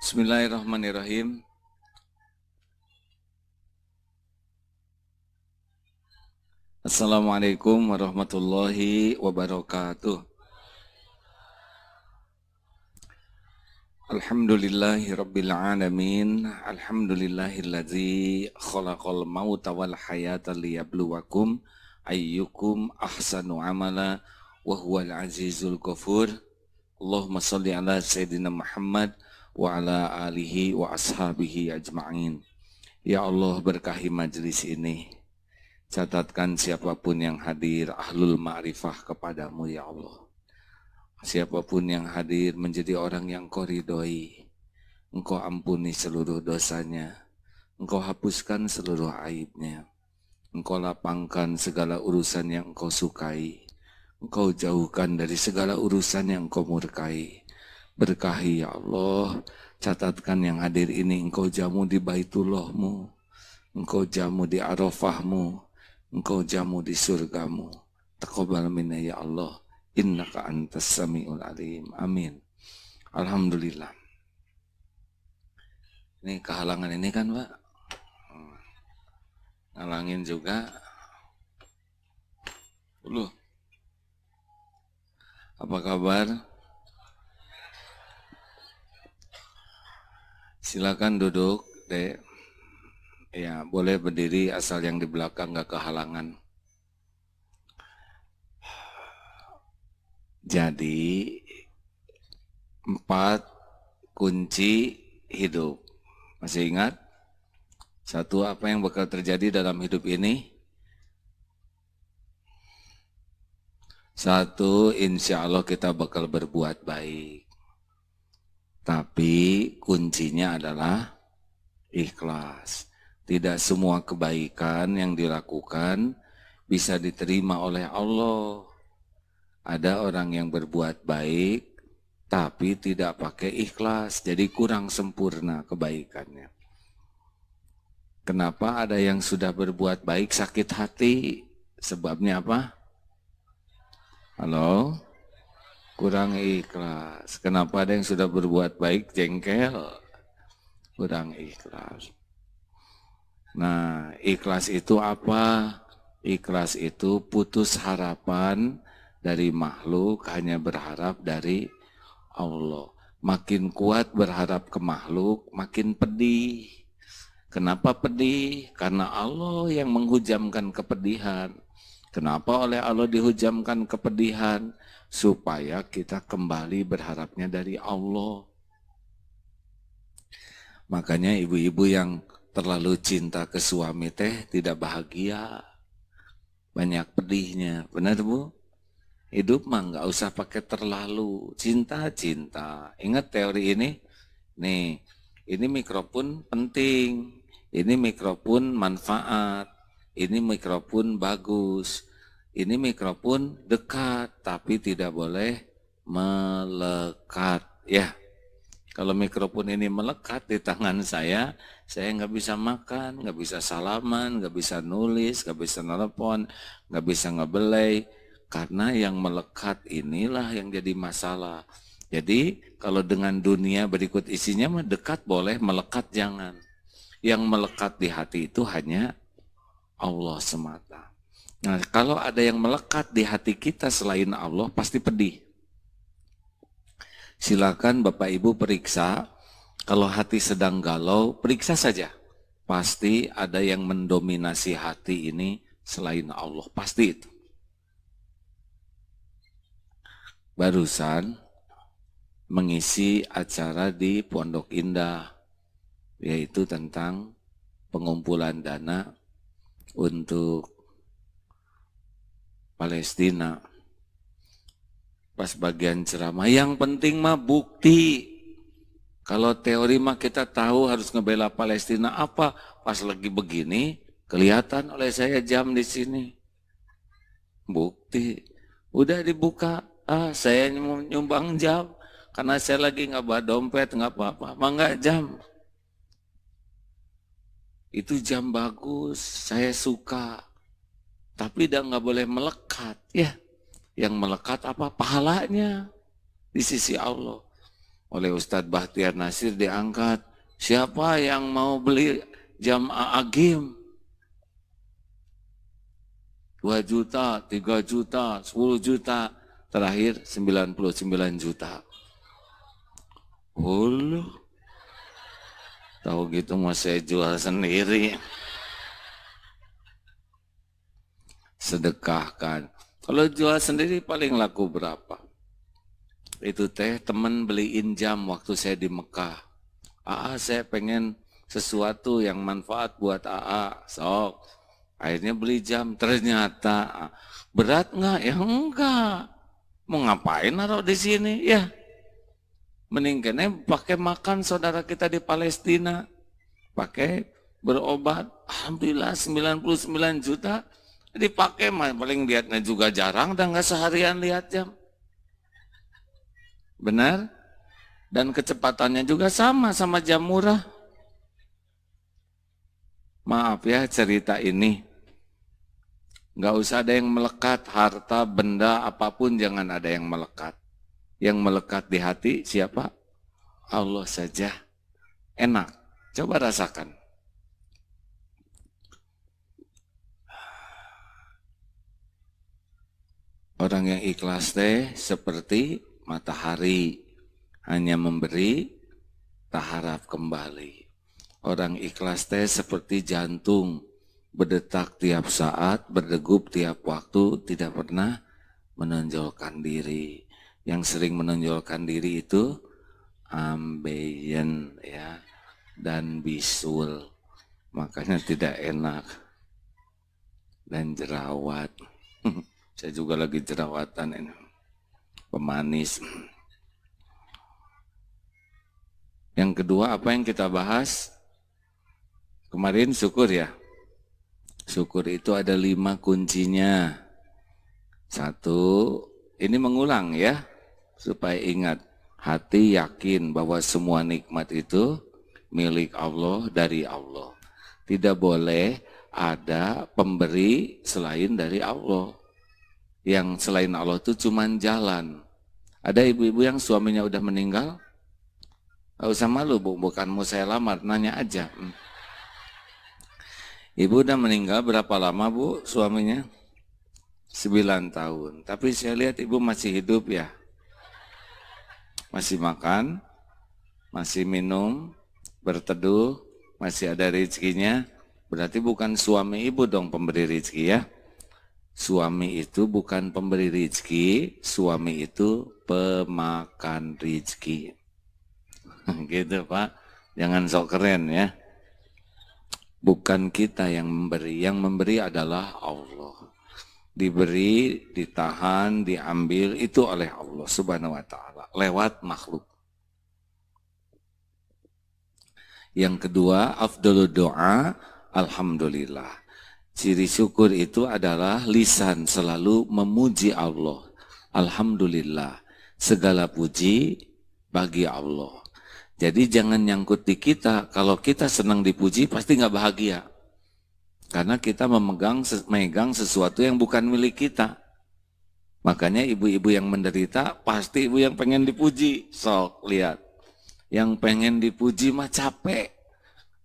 Bismillahirrahmanirrahim. Assalamualaikum warahmatullahi wabarakatuh. Alhamdulillahi rabbil alamin. Alhamdulillahilladzi khalaqal mauta wal hayata liyabluwakum ayyukum ahsanu amala wa huwal azizul ghafur. Allahumma shalli ala sayyidina Muhammad wa ala alihi wa ashabihi ajma'in. Ya Allah, berkahi majelis ini. Catatkan siapapun yang hadir ahlul ma'rifah kepadamu ya Allah. Siapapun yang hadir menjadi orang yang kau ridhoi. Engkau ampuni seluruh dosanya. Engkau hapuskan seluruh aibnya. Engkau lapangkan segala urusan yang engkau sukai. Engkau jauhkan dari segala urusan yang engkau murkai. Berkahi ya Allah. Catatkan yang hadir ini engkau jamu di Baitullahmu. Engkau jamu di Arafahmu. Engkau jamu di surgamu. Taqabbal minna ya Allah. Innaka antas samiul alim. Amin. Alhamdulillah. Ini kehalangan ini kan Pak? Ngalangin juga. Apa kabar? Silakan duduk, Dek. Ya, boleh berdiri asal yang di belakang gak kehalangan. Jadi, 4 kunci hidup. Masih ingat? 1, apa yang bakal terjadi dalam hidup ini? 1, insya Allah kita bakal berbuat baik. Tapi kuncinya adalah ikhlas. Tidak semua kebaikan yang dilakukan bisa diterima oleh Allah. Ada orang yang berbuat baik tapi tidak pakai ikhlas, jadi kurang sempurna kebaikannya. Kenapa ada yang sudah berbuat baik sakit hati? Sebabnya apa? Halo? Kurang ikhlas. Kenapa ada yang sudah berbuat baik jengkel? Kurang ikhlas. Nah, ikhlas itu apa? Ikhlas itu putus harapan dari makhluk, hanya berharap dari Allah. Makin kuat berharap ke makhluk, makin pedih. Kenapa pedih? Karena Allah yang menghujamkan kepedihan. Kenapa oleh Allah dihujamkan kepedihan? Supaya kita kembali berharapnya dari Allah. Makanya ibu-ibu yang terlalu cinta ke suami teh tidak bahagia, banyak pedihnya. Benar Bu? Hidup mah nggak usah pakai terlalu cinta. Ingat teori ini? Nih, ini mikrofon penting, ini mikrofon manfaat, ini mikrofon bagus, ini mikrofon dekat, tapi tidak boleh melekat. Ya. Kalau mikrofon ini melekat di tangan saya nggak bisa makan, nggak bisa salaman, nggak bisa nulis, nggak bisa nelpon, nggak bisa ngebelai. Karena yang melekat inilah yang jadi masalah. Jadi kalau dengan dunia berikut isinya mah dekat boleh, melekat jangan. Yang melekat di hati itu hanya Allah semata. Nah kalau ada yang melekat di hati kita selain Allah pasti pedih. Silakan Bapak Ibu periksa, kalau hati sedang galau, periksa saja. Pasti ada yang mendominasi hati ini selain Allah, pasti itu. Barusan mengisi acara di Pondok Indah, yaitu tentang pengumpulan dana untuk Palestina. Pas bagian ceramah, yang penting mah bukti. Kalau teori mah kita tahu harus ngebela Palestina apa. Pas lagi begini, kelihatan oleh saya jam di sini. Bukti. Udah dibuka, saya nyumbang jam. Karena saya lagi nggak bawa dompet, nggak apa-apa. Mah nggak jam. Itu jam bagus, saya suka. Tapi udah nggak boleh melekat, ya. Yang melekat apa? Pahalanya di sisi Allah. oleh Ustadz Bahtiar Nasir diangkat. Siapa yang mau beli jam Agim? 2 juta, 3 juta, 10 juta. Terakhir 99 juta. Tahu gitu mau saya jual sendiri. Sedekahkan. Kalau jual sendiri paling laku berapa? Itu teh temen beliin jam waktu saya di Mekah. Saya pengen sesuatu yang manfaat buat sok. Akhirnya beli jam, ternyata berat nggak? Ya enggak. Mau ngapain naruh di sini? Ya, mendingan pakai makan saudara kita di Palestina, pakai berobat. Alhamdulillah 99 juta dipakai, paling lihatnya juga jarang dan nggak seharian lihat jam. Benar? Dan kecepatannya juga sama jam murah. Maaf ya cerita ini. Nggak usah ada yang melekat, harta, benda, apapun jangan ada yang melekat. Yang melekat di hati siapa? Allah saja. Enak. Coba rasakan. Orang yang ikhlas teh seperti matahari. Hanya memberi, tak harap kembali. Orang ikhlas teh seperti jantung, berdetak tiap saat, berdegup tiap waktu, tidak pernah menonjolkan diri. Yang sering menonjolkan diri itu ambeien ya, dan bisul. Makanya tidak enak. Dan jerawat. Saya juga lagi jerawatan ini. Pemanis. Yang kedua apa yang kita bahas? Kemarin syukur ya. Syukur itu ada 5 kuncinya. 1, ini mengulang ya. Supaya ingat, hati yakin bahwa semua nikmat itu milik Allah, dari Allah. Tidak boleh ada pemberi selain dari Allah. Yang selain Allah itu cuma jalan. Ada ibu-ibu yang suaminya udah meninggal? Gak usah malu bu, bukan mau saya lamar, nanya aja. Ibu udah meninggal berapa lama bu suaminya? 9 tahun. Tapi saya lihat ibu masih hidup ya. Masih makan, masih minum, berteduh, masih ada rezekinya. Berarti bukan suami ibu dong pemberi rezeki ya. Suami itu bukan pemberi rezeki, suami itu pemakan rezeki. Gitu Pak, jangan sok keren ya. Bukan kita yang memberi adalah Allah. Diberi, ditahan, diambil itu oleh Allah Subhanahu wa taala lewat makhluk. Yang kedua, afdhalud doa alhamdulillah. Ciri syukur itu adalah lisan selalu memuji Allah. Alhamdulillah, segala puji bagi Allah. Jadi jangan nyangkut di kita. Kalau kita senang dipuji pasti nggak bahagia. Karena kita memegang sesuatu yang bukan milik kita. Makanya ibu-ibu yang menderita pasti ibu yang pengen dipuji. Sok lihat. Yang pengen dipuji mah capek.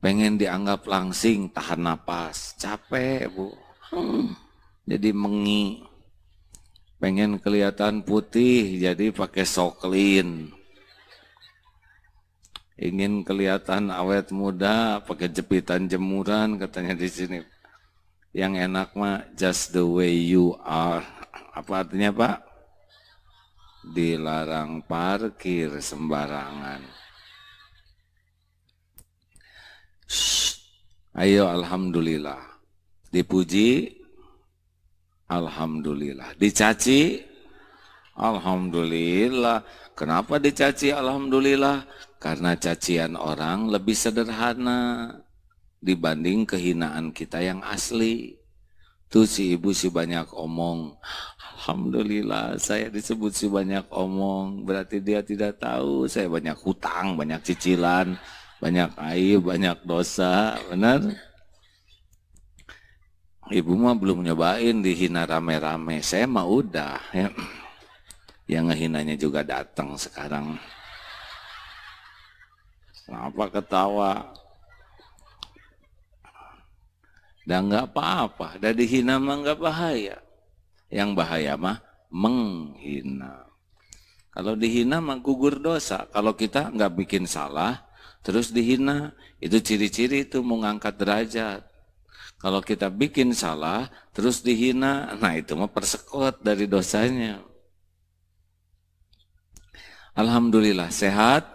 Pengen dianggap langsing, tahan napas. Capek bu. Jadi mengi. Pengen kelihatan putih jadi pakai soklin. Ingin kelihatan awet muda, pakai jepitan jemuran katanya di sini. Yang enak mah just the way you are. Apa artinya Pak? Dilarang parkir sembarangan. Ayo alhamdulillah. Dipuji, alhamdulillah. Dicaci, alhamdulillah. Kenapa dicaci alhamdulillah? Karena cacian orang lebih sederhana dibanding kehinaan kita yang asli. Tuh si ibu si banyak omong. Alhamdulillah saya disebut si banyak omong. Berarti dia tidak tahu saya banyak hutang, banyak cicilan, banyak aib, banyak dosa. Benar? Ibu mah belum nyobain dihina rame-rame. Saya mah udah. Ya. Yang ngehinanya juga datang sekarang. Kenapa ketawa? Dan nggak apa-apa, dan dihina mah nggak bahaya. Yang bahaya mah menghina. Kalau dihina mah gugur dosa. Kalau kita nggak bikin salah, terus dihina, itu ciri-ciri itu mau ngangkat derajat. Kalau kita bikin salah, terus dihina, nah itu mah persekot dari dosanya. Alhamdulillah sehat.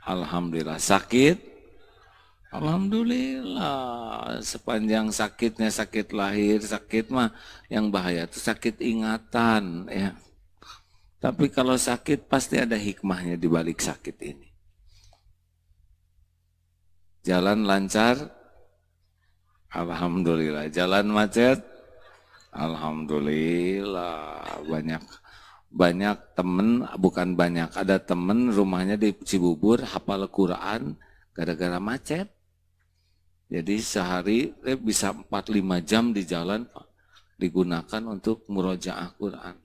Alhamdulillah sakit. Alhamdulillah, sepanjang sakitnya sakit lahir, sakit mah yang bahaya itu sakit ingatan ya. Tapi kalau sakit pasti ada hikmahnya di balik sakit ini. Jalan lancar, alhamdulillah. Jalan macet, alhamdulillah. Banyak temen, bukan banyak, ada temen rumahnya di Cibubur hafal Quran gara-gara macet. Jadi sehari bisa 4-5 jam di jalan Pak, digunakan untuk murojaah Quran.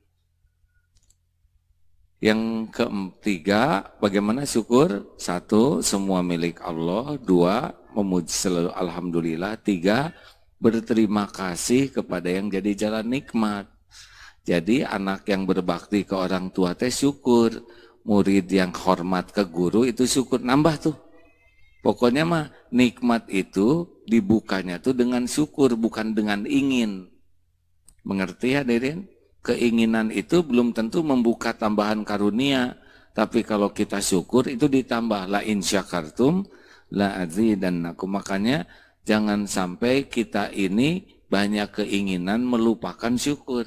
Yang ketiga, bagaimana syukur? 1, semua milik Allah. 2, memuji selalu alhamdulillah. 3, berterima kasih kepada yang jadi jalan nikmat. Jadi anak yang berbakti ke orang tua teh syukur. Murid yang hormat ke guru itu syukur, nambah tuh. Pokoknya mah nikmat itu dibukanya tuh dengan syukur, bukan dengan ingin. Mengerti hadirin? Keinginan itu belum tentu membuka tambahan karunia. Tapi kalau kita syukur itu ditambah. La in syakartum la azidannakum. Makanya jangan sampai kita ini banyak keinginan melupakan syukur.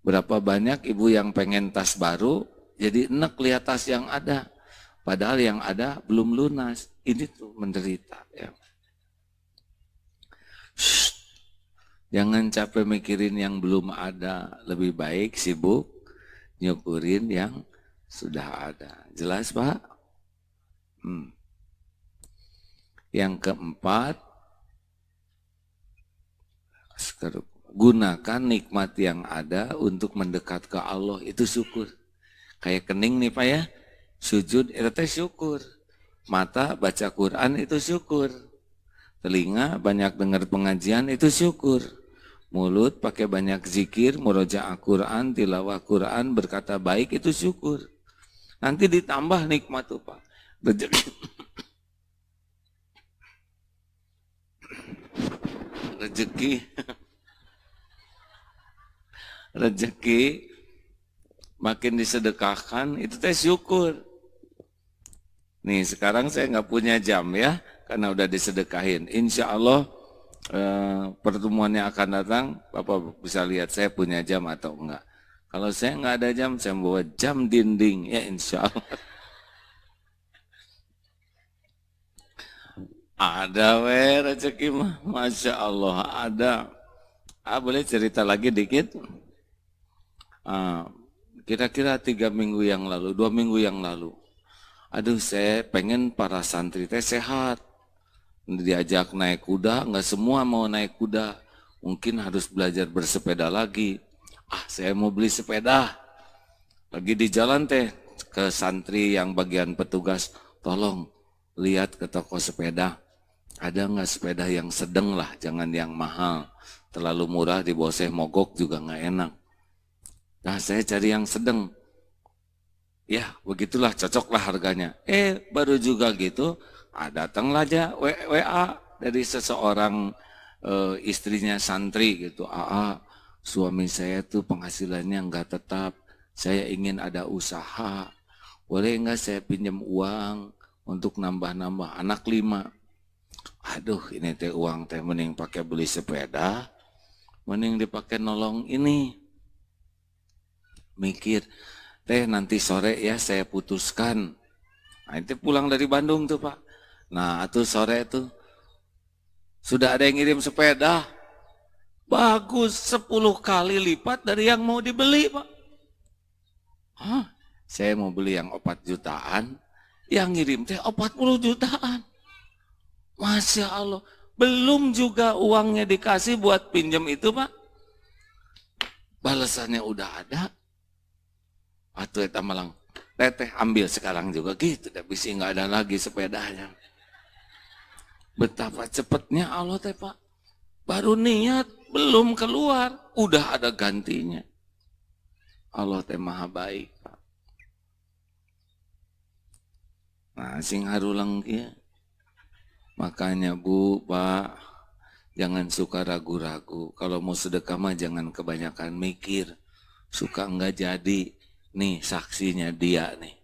Berapa banyak ibu yang pengen tas baru, jadi enek lihat tas yang ada. Padahal yang ada belum lunas. Ini tuh menderita. Ya. Jangan capek mikirin yang belum ada. Lebih baik sibuk nyukurin yang sudah ada. Jelas Pak? Yang keempat, gunakan nikmat yang ada untuk mendekat ke Allah. Itu syukur. Kayak kening nih Pak ya. Sujud itu syukur. Mata baca Quran itu syukur. Telinga banyak dengar pengajian itu syukur. Mulut pakai banyak zikir, murojaah Quran, tilawah Quran, berkata baik itu syukur. Nanti ditambah nikmat tuh Pak. Rezeki makin disedekahkan itu teh syukur. Nih sekarang saya nggak punya jam ya, karena udah disedekahin. Insya Allah pertemuannya akan datang, Bapak bisa lihat saya punya jam atau enggak. Kalau saya nggak ada jam, saya bawa jam dinding ya insya Allah. Ada rezeki mah, Masya Allah ada. Boleh cerita lagi dikit? Kira-kira 3 minggu yang lalu, 2 minggu yang lalu. Aduh saya pengen para santri teh sehat. Diajak naik kuda, nggak semua mau naik kuda. Mungkin harus belajar bersepeda lagi. Saya mau beli sepeda. Lagi di jalan teh, ke santri yang bagian petugas, tolong lihat ke toko sepeda. Ada nggak sepeda yang sedang lah, jangan yang mahal. Terlalu murah di bawah saya mogok juga nggak enak. Nah saya cari yang sedang. Ya begitulah, cocoklah harganya. Baru juga gitu, datanglah aja WA dari seseorang istrinya santri gitu. Suami saya tuh penghasilannya nggak tetap. Saya ingin ada usaha. Boleh nggak saya pinjam uang untuk nambah-nambah anak 5? Aduh ini teh uang teh mending pakai beli sepeda, mending dipakai nolong ini. Mikir. Nanti sore ya saya putuskan. Nah itu pulang dari Bandung tuh Pak. Nah itu sore tuh sudah ada yang ngirim sepeda. Bagus 10 kali lipat dari yang mau dibeli Pak. Saya mau beli yang 4 jutaan. Yang ngirim teh 40 jutaan. Masya Allah. Belum juga uangnya dikasih buat pinjam itu Pak. Balasannya udah ada. Atuh eta malang, Teteh ambil sekarang juga gitu, tapi sih nggak ada lagi sepedanya. Betapa cepatnya Allah teh Pak. Baru niat, belum keluar, udah ada gantinya. Allah teh maha baik Pak. Nah, sing harulang kia. Makanya Bu, Pak, jangan suka ragu-ragu. Kalau mau sedekah mah jangan kebanyakan mikir. Suka enggak jadi. Nih saksinya dia nih.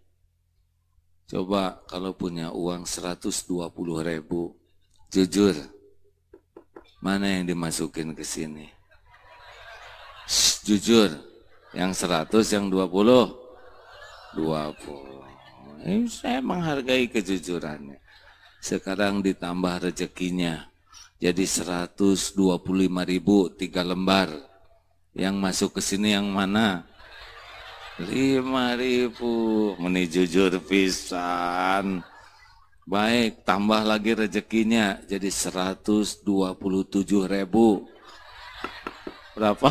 Coba kalau punya uang 120.000, jujur, mana yang dimasukin ke sini? Jujur, yang 100, yang 20? 20. Saya menghargai kejujurannya. Sekarang ditambah rezekinya. Jadi 125.000, 3 lembar. Yang masuk ke sini yang mana? 5.000. Meni jujur pisan. Baik, tambah lagi rezekinya jadi 127.000. Berapa?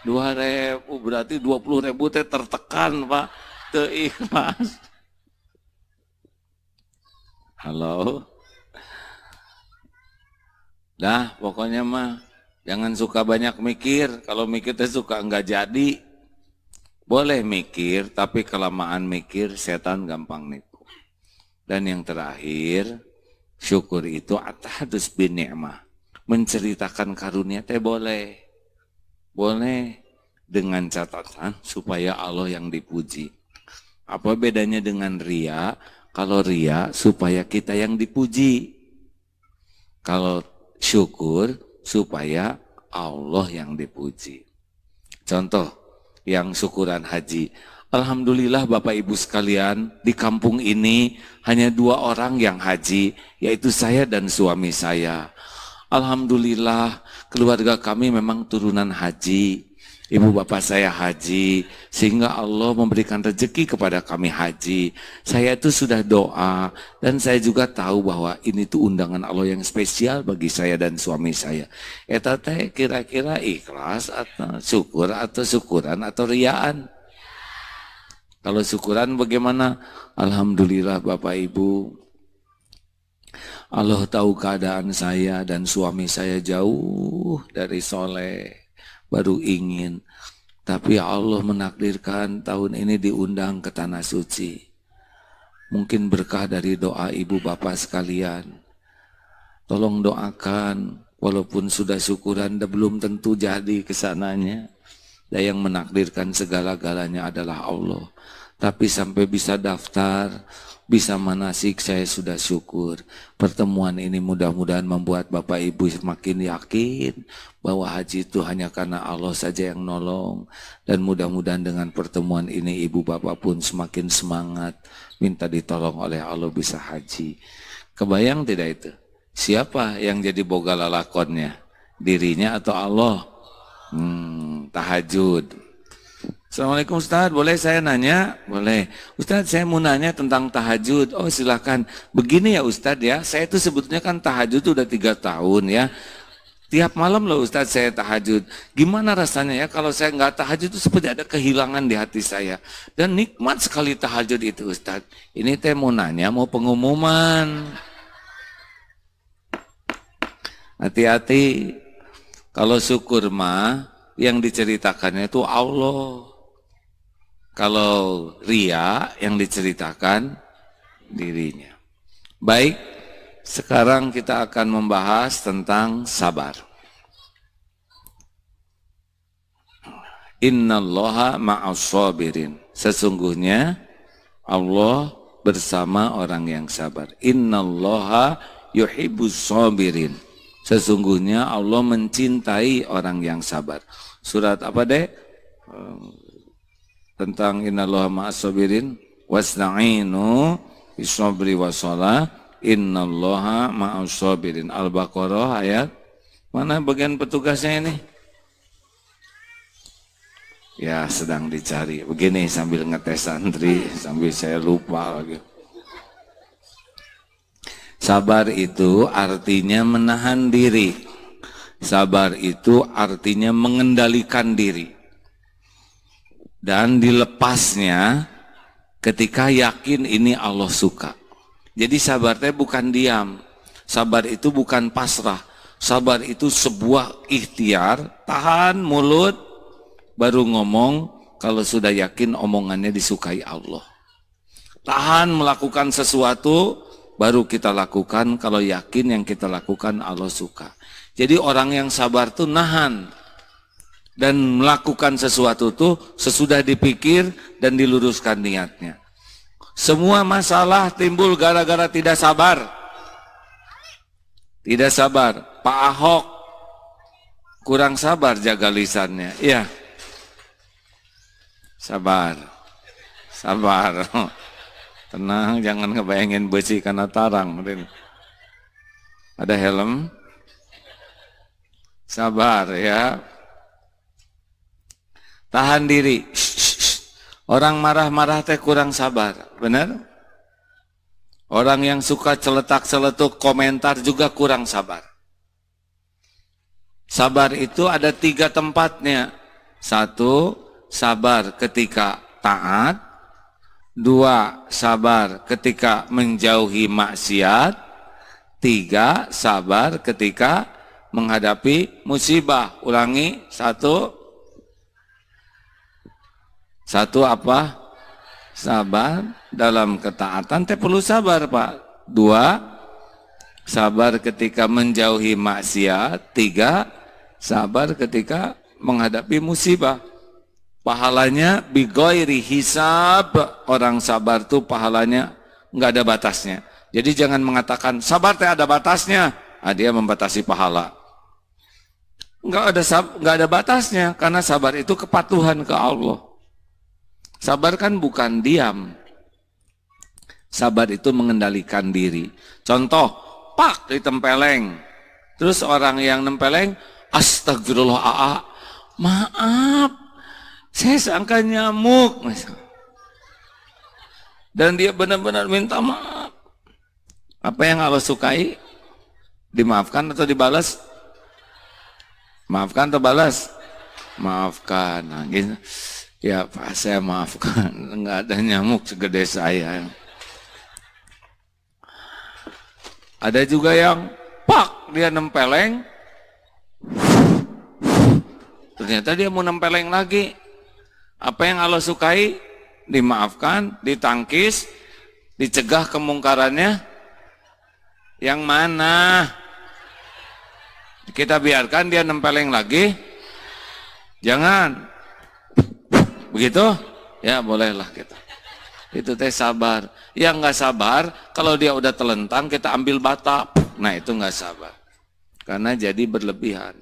2.000, berarti 20.000 teh tertekan Pak. Teu ikhlas. Halo. Dah, pokoknya mah jangan suka banyak mikir. Kalau mikir teh suka enggak jadi. Boleh mikir, tapi kelamaan mikir setan gampang nipu. Dan yang terakhir, syukur itu at-tahadus bin ni'mah. Menceritakan karunia teh boleh. Boleh dengan catatan supaya Allah yang dipuji. Apa bedanya dengan ria? Kalau ria supaya kita yang dipuji. Kalau syukur supaya Allah yang dipuji. Contoh, yang syukuran haji. Alhamdulillah Bapak Ibu sekalian, di kampung ini hanya 2 orang yang haji, yaitu saya dan suami saya. Alhamdulillah keluarga kami memang turunan haji. Ibu bapak saya haji, sehingga Allah memberikan rezeki kepada kami haji. Saya itu sudah doa, dan saya juga tahu bahwa ini tuh undangan Allah yang spesial bagi saya dan suami saya. Eta teh kira-kira ikhlas atau syukur atau syukuran atau riaan? Kalau syukuran bagaimana? Alhamdulillah Bapak Ibu, Allah tahu keadaan saya dan suami saya jauh dari soleh. Baru ingin, tapi Allah menakdirkan tahun ini diundang ke Tanah Suci. Mungkin berkah dari doa ibu bapak sekalian. Tolong doakan, walaupun sudah syukuran, belum tentu jadi kesananya. Dan yang menakdirkan segala-galanya adalah Allah. Tapi sampai bisa daftar, bisa manasik, saya sudah syukur. Pertemuan ini mudah-mudahan membuat Bapak Ibu semakin yakin bahwa haji itu hanya karena Allah saja yang nolong. Dan mudah-mudahan dengan pertemuan ini Ibu Bapak pun semakin semangat minta ditolong oleh Allah bisa haji. Kebayang tidak itu? Siapa yang jadi boga lalakonnya? Dirinya atau Allah? Tahajud. Assalamualaikum Ustadz, boleh saya nanya? Boleh. Ustadz, saya mau nanya tentang tahajud. Oh silakan. Begini ya Ustadz ya, saya itu sebetulnya kan tahajud udah 3 tahun ya. Tiap malam loh Ustadz saya tahajud. Gimana rasanya ya kalau saya nggak tahajud itu seperti ada kehilangan di hati saya. Dan nikmat sekali tahajud itu Ustadz. Ini teh mau nanya, mau pengumuman. Hati-hati. Kalau syukur mah yang diceritakannya itu Allah. Kalau ria yang diceritakan dirinya. Baik, sekarang kita akan membahas tentang sabar. Innallaha ma'as-sabirin. Sesungguhnya Allah bersama orang yang sabar. Innallaha yuhibbus sabirin. Sesungguhnya Allah mencintai orang yang sabar. Surat apa deh? Tentang innallaha ma'as-sabirin wasta'inu bis-sabri was-shalah innallaha ma'as-sabirin. Al-Baqarah ayat mana bagian petugasnya ini? Ya sedang dicari. Begini sambil ngetes santri, sambil saya lupa lagi. Sabar itu artinya menahan diri. Sabar itu artinya mengendalikan diri. Dan dilepasnya ketika yakin ini Allah suka. Jadi sabar teh bukan diam. Sabar itu bukan pasrah. Sabar itu sebuah ikhtiar, tahan mulut, baru ngomong kalau sudah yakin omongannya disukai Allah. Tahan melakukan sesuatu, baru kita lakukan kalau yakin yang kita lakukan Allah suka. Jadi orang yang sabar tuh nahan dan melakukan sesuatu tuh sesudah dipikir dan diluruskan niatnya. Semua masalah timbul gara-gara tidak sabar. Tidak sabar. Pak Ahok kurang sabar jaga lisannya. Iya. Sabar. Sabar. Tenang, jangan ngebayangin besi karena tarang. Ada helm. Sabar ya. Tahan diri. Orang marah-marah teh kurang sabar, benar? Orang yang suka celetak-celetuk komentar juga kurang sabar. Sabar itu ada 3 tempatnya. 1, sabar ketika taat. 2, sabar ketika menjauhi maksiat. 3, sabar ketika menghadapi musibah. Ulangi, 1 apa? Sabar dalam ketaatan teh perlu sabar, Pak. 2, sabar ketika menjauhi maksiat. 3, sabar ketika menghadapi musibah. Pahalanya bighairi hisab. Orang sabar tuh pahalanya nggak ada batasnya. Jadi jangan mengatakan sabar teh ada batasnya. Dia membatasi pahala. Nggak ada batasnya karena sabar itu kepatuhan ke Allah. Sabar kan bukan diam. Sabar itu mengendalikan diri. Contoh, pak ditempeleng. Terus orang yang nempeleng, astagfirullah, maaf, saya sangka nyamuk. Dan dia benar-benar minta maaf. Apa yang Allah sukai? Dimaafkan atau dibalas? Maafkan atau balas? Maafkan. Nah, gitu. Ya Pak, saya maafkan, nggak ada nyamuk segede saya. Ada juga yang pak dia nempeleng, ternyata dia mau nempeleng lagi. Apa yang Allah sukai? Dimaafkan, ditangkis, dicegah kemungkarannya. Yang mana? Kita biarkan dia nempeleng lagi? Jangan. Begitu? Ya bolehlah kita. Itu teh sabar. Yang nggak sabar, kalau dia udah telentang kita ambil bata. Nah itu nggak sabar. Karena jadi berlebihan.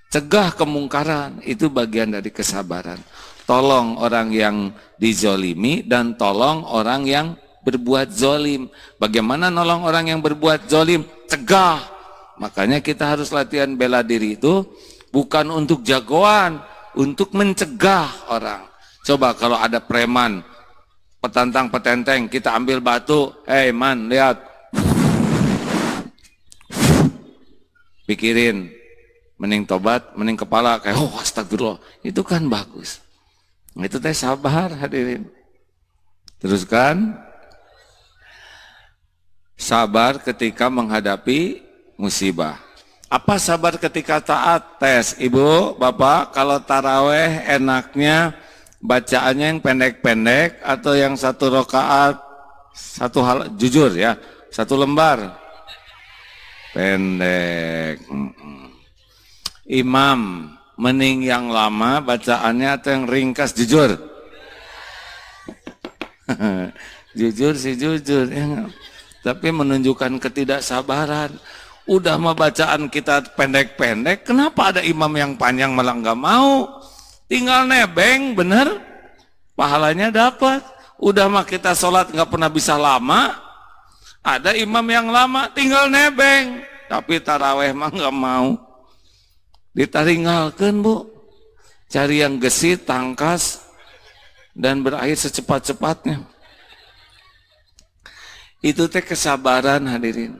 Cegah kemungkaran, itu bagian dari kesabaran. Tolong orang yang dizolimi dan tolong orang yang berbuat zolim. Bagaimana nolong orang yang berbuat zolim? Cegah. Makanya kita harus latihan bela diri itu bukan untuk jagoan, untuk mencegah orang. Coba kalau ada preman, petantang petenteng, kita ambil batu, hei man, lihat. Pikirin, mending tobat, mending kepala, kayak oh astagfirullah, itu kan bagus. Itu teh sabar hadirin. Teruskan, sabar ketika menghadapi musibah. Apa sabar ketika taat? Tes, ibu, bapak, kalau taraweh enaknya bacaannya yang pendek-pendek atau yang 1 rakaat, 1 hal, jujur ya, 1 lembar pendek. Imam mending yang lama bacaannya atau yang ringkas? Jujur. Jujur sih jujur ya. Tapi menunjukkan ketidaksabaran. Udah mah bacaan kita pendek-pendek, kenapa ada imam yang panjang malah nggak mau? Tinggal nebeng, bener, pahalanya dapat. Udah mah kita sholat nggak pernah bisa lama, ada imam yang lama, tinggal nebeng. Tapi taraweh mah nggak mau. Ditaringgalkan bu, cari yang gesit, tangkas, dan berakhir secepat-cepatnya. Itu teh kesabaran hadirin.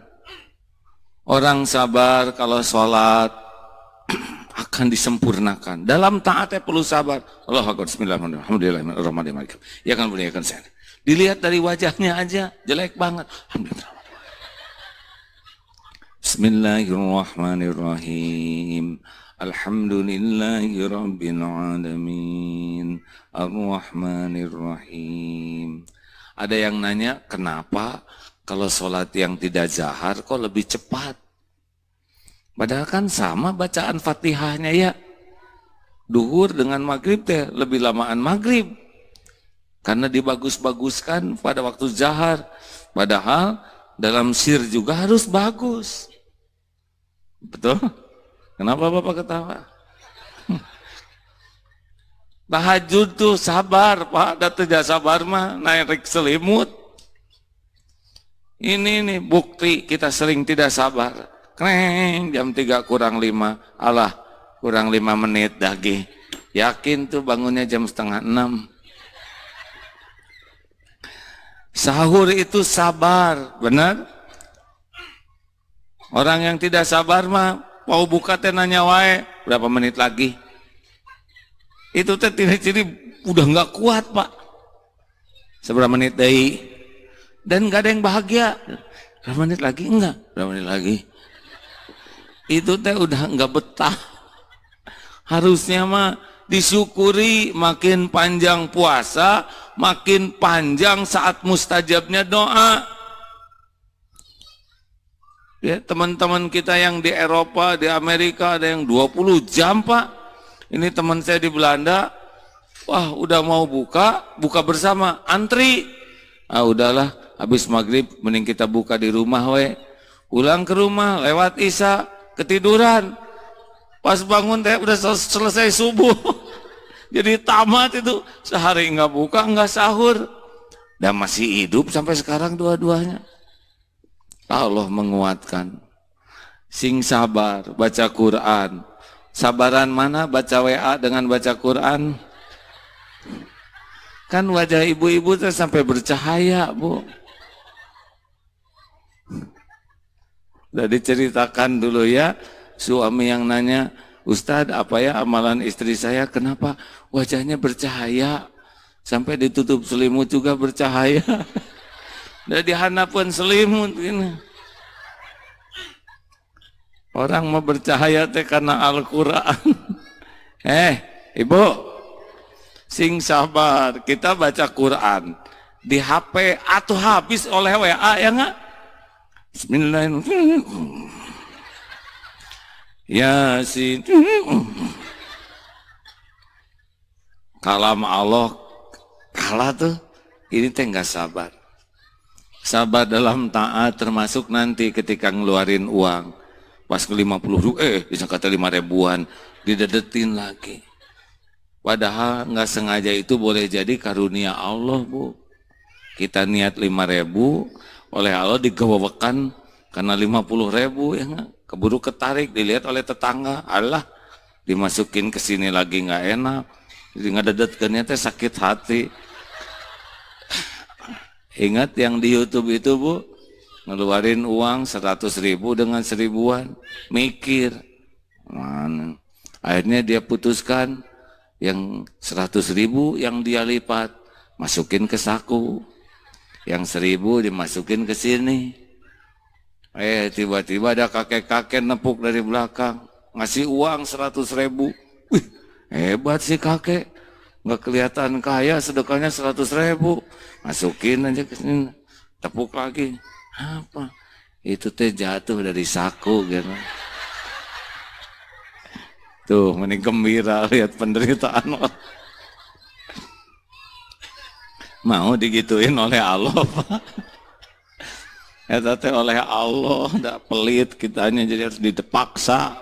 Orang sabar kalau sholat akan disempurnakan. Dalam taatnya perlu sabar. Allahu Akbar, bismillahirrahmanirrahim. Ya kan bunyi, ya kan saya. Dilihat dari wajahnya aja jelek banget. Bismillahirrahmanirrahim. Alhamdulillahirabbil alamin. Ar-Rahmanir-Rahim. Ada yang nanya, kenapa kalau sholat yang tidak jahar kok lebih cepat? Padahal kan sama bacaan Fatihahnya ya. Duhur dengan maghrib teh lebih lamaan maghrib. Karena dibagus-baguskan pada waktu jahar. Padahal dalam sir juga harus bagus. Betul? Kenapa Bapak ketawa? Tahajud tuh sabar Pak, dan tidak sabar mah naik selimut. Ini nih bukti kita sering tidak sabar. Kreng, jam 3 kurang 5, alah kurang 5 menit lagi. Yakin tuh bangunnya jam setengah 6. Sahur itu sabar, benar? Orang yang tidak sabar mah mau buka teh nanya wae berapa menit lagi. Itu teh ciri-ciri udah nggak kuat Pak. Seberapa menit deui? Dan nggak ada yang bahagia. Berapa menit lagi? Enggak. Berapa menit lagi? Itu teh udah nggak betah. Harusnya mah disyukuri makin panjang puasa, makin panjang saat mustajabnya doa. Ya, teman-teman kita yang di Eropa, di Amerika ada yang 20 jam Pak. Ini teman saya di Belanda, wah udah mau buka bersama, antri. Ah udahlah, habis maghrib mending kita buka di rumah we. Pulang ke rumah lewat isya, ketiduran. Pas bangun teh udah selesai subuh. Jadi tamat itu, sehari nggak buka, nggak sahur. Dan masih hidup sampai sekarang dua-duanya. Allah menguatkan. Sing sabar, baca Quran. Sabaran mana baca WA dengan baca Quran? Kan wajah ibu-ibu tuh sampai bercahaya, Bu. Udah diceritakan dulu ya, suami yang nanya, Ustadz apa ya amalan istri saya, kenapa wajahnya bercahaya? Sampai ditutup selimut juga bercahaya. Udah dihanapkan selimut ini. Orang mau bercahaya teh karena Al-Quran. Ibu, sing sabar, kita baca Quran di HP atau habis oleh WA ya nggak? Bismillahirrahmanirrahim. Yasin. Kalam Allah kalah tuh. Ini teh nggak sabar. Sabar dalam taat termasuk nanti ketika ngeluarin uang. Pas ke 50 bisa kata 5 ribuan, didedetin lagi. Padahal nggak sengaja itu boleh jadi karunia Allah, Bu. Kita niat 5.000, oleh Allah digawakan karena 50.000 ya nggak? Keburu ketarik, dilihat oleh tetangga, Allah dimasukin ke sini lagi nggak enak, jadi ngededetkannya teh sakit hati. Ingat yang di YouTube itu, Bu, ngeluarin uang 100.000 dengan 1.000-an, mikir mana. Akhirnya dia putuskan yang 100.000 yang dia lipat masukin ke saku, yang 1.000 dimasukin ke sini. Tiba-tiba ada kakek-kakek nepuk dari belakang ngasih uang 100.000. Wih, hebat sih kakek, nggak kelihatan kaya, sedekahnya 100.000, masukin aja ke sini, tepuk lagi. Apa? Itu teh jatuh dari saku gitu. Tuh, mending gembira lihat penderitaan. Mau digituin oleh Allah, Pak. Ya teh oleh Allah, ndak pelit kitanya jadi harus dipaksa.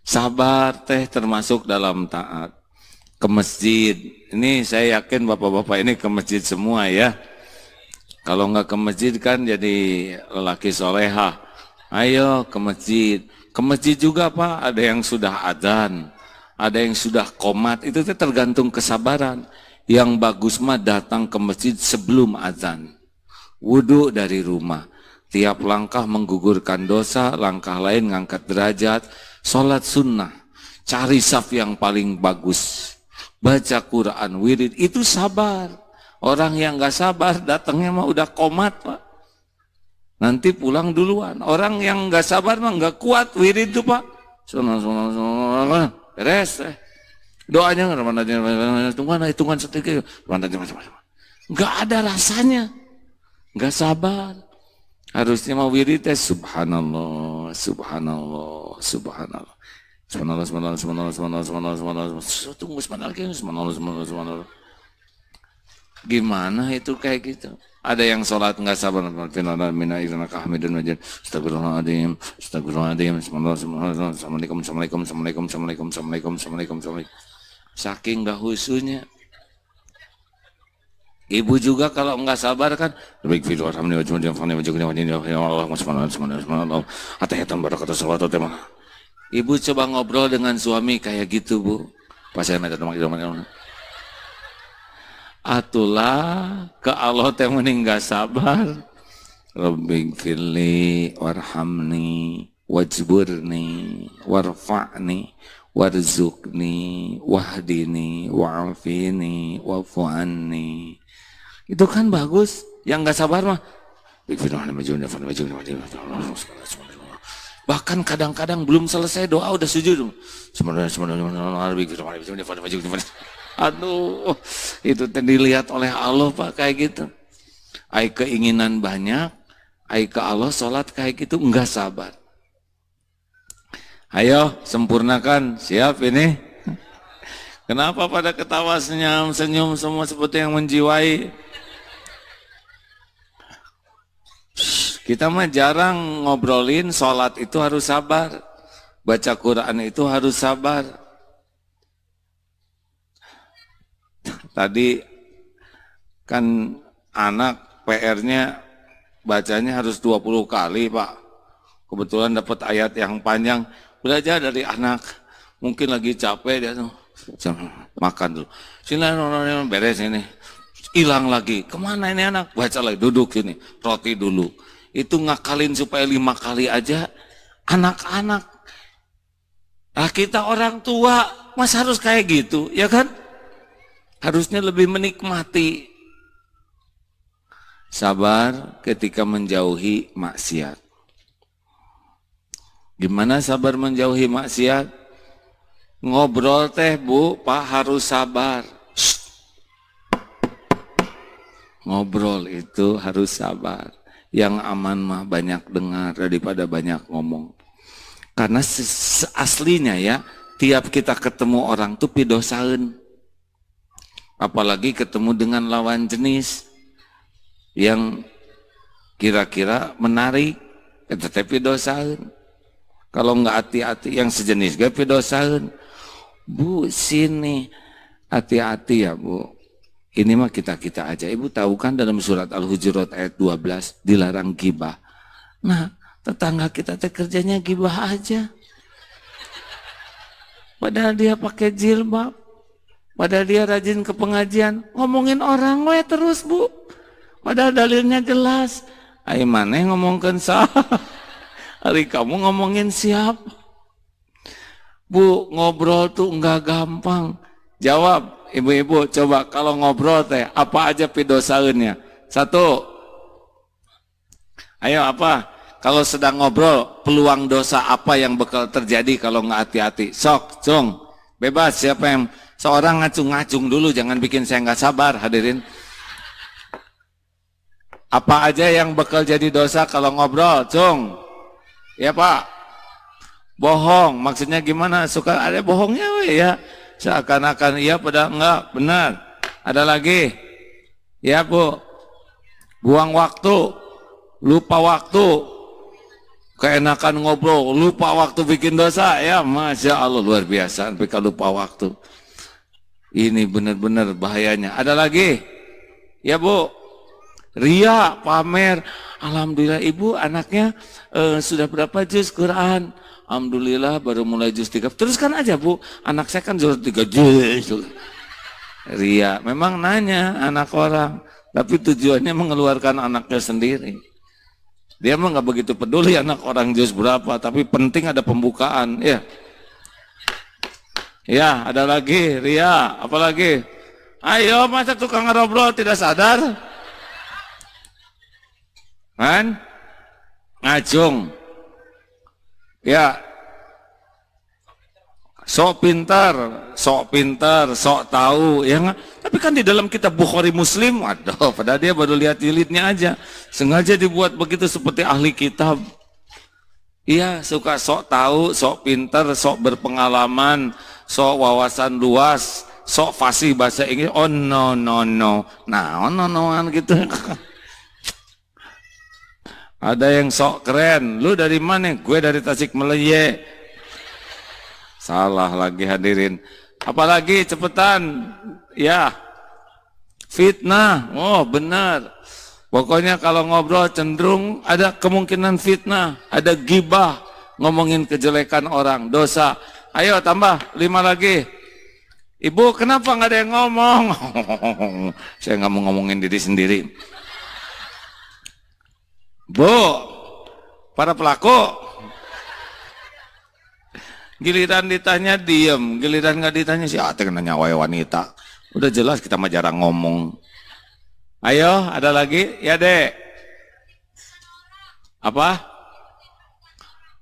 Sabar teh termasuk dalam taat. Ke masjid. Ini saya yakin bapak-bapak ini ke masjid semua ya. Kalau nggak ke masjid kan jadi lelaki solehah. Ayo ke masjid. Ke masjid juga Pak, ada yang sudah adzan, ada yang sudah qomat. Itu tergantung kesabaran. Yang bagus mah datang ke masjid sebelum adzan. Wudhu dari rumah. Tiap langkah menggugurkan dosa, langkah lain ngangkat derajat. Sholat sunnah. Cari saf yang paling bagus. Baca Quran, wirid, itu sabar. Orang yang nggak sabar datangnya mah udah komat Pak. Nanti pulang duluan. Orang yang nggak sabar mah nggak kuat wirid itu Pak. Beres. Doanya hitungan sedikit. Nggak ada rasanya. Nggak sabar. Harusnya mau wirid subhanallah, subhanallah, subhanallah. Subhanallah, subhanallah, subhanallah, subhanallah, subhanallah, subhanallah. Tunggu sebentar lagi, subhanallah, subhanallah, subhanallah. Gimana itu kayak gitu? Ada yang sholat nggak sabar, astagfirullahaladzim, astagfirullahaladzim, assalamualaikum, assalamualaikum, assalamualaikum, assalamualaikum, assalamualaikum, assalamualaikum, assalamualaikum. Saking nggak khusyuknya. Ibu juga kalau nggak sabar kan, ibu coba ngobrol dengan suami kayak gitu Bu. Pas saya minta atulah ke Allah teh mending nggak sabar. Rabbighfirli warhamni wajburni warfa'ni warzuqni wahdini wa'afini wa'fu anni. Itu kan bagus. Yang nggak sabar mah bahkan kadang-kadang belum selesai doa udah sujud. Aduh, itu dilihat oleh Allah Pak kayak gitu. Ai keinginan banyak, ai ke Allah sholat kayak gitu enggak sabar. Ayo sempurnakan, siap ini. Kenapa pada ketawa senyum semua seperti yang menjiwai? Kita mah jarang ngobrolin sholat itu harus sabar. Baca Quran itu harus sabar. Tadi kan anak PR-nya bacanya harus 20 kali Pak. Kebetulan dapat ayat yang panjang. Belajar dari anak. Mungkin lagi capek dia tuh. Makan dulu. Sini beres ini. Hilang lagi. Kemana ini anak? Baca lagi. Duduk sini. Roti dulu. Itu ngakalin supaya 5 kali aja. Anak-anak. Nah kita orang tua. Mas harus kayak gitu. Ya kan? Harusnya lebih menikmati. Sabar ketika menjauhi maksiat. Gimana sabar menjauhi maksiat? Ngobrol teh Bu, Pak harus sabar. Ngobrol itu harus sabar. Yang aman mah banyak dengar daripada banyak ngomong. Karena aslinya ya, tiap kita ketemu orang tuh pidosaeun. Apalagi ketemu dengan lawan jenis yang kira-kira menarik, tetapi pidosaeun. Kalau nggak hati-hati yang sejenis gak pidosaeun. Bu, sini hati-hati ya Bu. Ini mah kita-kita aja. Ibu tahu kan dalam surat Al-Hujurat ayat 12 dilarang gibah. Nah, tetangga kita teh kerjanya gibah aja. Padahal dia pakai jilbab. Padahal dia rajin ke pengajian. Ngomongin orang we terus Bu. Padahal dalilnya jelas. Ai maneh ngomongkeun sah. Hari kamu ngomongin siapa? Bu, ngobrol tuh enggak gampang. Jawab. Ibu-ibu coba kalau ngobrol teh apa aja pidosaeunnya? 1. Ayo apa? Kalau sedang ngobrol peluang dosa apa yang bakal terjadi kalau nggak hati-hati? Sok, cung. Bebas siapa yang seorang ngacung-ngacung dulu, jangan bikin saya nggak sabar hadirin. Apa aja yang bakal jadi dosa kalau ngobrol, cung? Ya Pak. Bohong, maksudnya gimana? Suka ada bohongnya we ya. Seakan-akan iya pada enggak, benar. Ada lagi. Ya Bu. Buang waktu, lupa waktu. Keenakan ngobrol, lupa waktu bikin dosa. Ya Masya Allah luar biasa, sampai lupa waktu. Ini benar-benar bahayanya. Ada lagi. Ya Bu. Ria, pamer. Alhamdulillah Ibu anaknya sudah berapa juz Quran? Alhamdulillah baru mulai juz 3. Teruskan aja Bu, anak saya kan sudah 3 juz. Ria, memang nanya anak orang, tapi tujuannya mengeluarkan anaknya sendiri. Dia mah nggak begitu peduli anak orang juz berapa, tapi penting ada pembukaan. Ya, ya ada lagi Ria, apalagi Ayo, masa tukang ngobrol tidak sadar? Kan? Ngajung. Ya. Sok pintar, sok tahu, ya nggak? Tapi kan di dalam kitab Bukhari Muslim, waduh, padahal dia baru lihat jilidnya aja, sengaja dibuat begitu seperti ahli kitab. Iya, suka sok tahu, sok pintar, sok berpengalaman, sok wawasan luas, sok fasih bahasa Inggris. Oh no, gitu. Ada yang sok keren. Lu dari mana? Gue dari Tasikmalaya. Salah lagi hadirin. Apalagi cepetan. Ya. Fitnah. Oh benar. Pokoknya kalau ngobrol cenderung ada kemungkinan fitnah. Ada gibah. Ngomongin kejelekan orang. Dosa. Ayo tambah 5 lagi. Ibu kenapa nggak ada yang ngomong? Saya nggak mau ngomongin diri sendiri. Bu. Para pelaku. Giliran ditanya diem, giliran nggak ditanya si ate kena nyawa wanita. Udah jelas kita mah jarang ngomong. Ayo, ada lagi? Ya dek. Apa?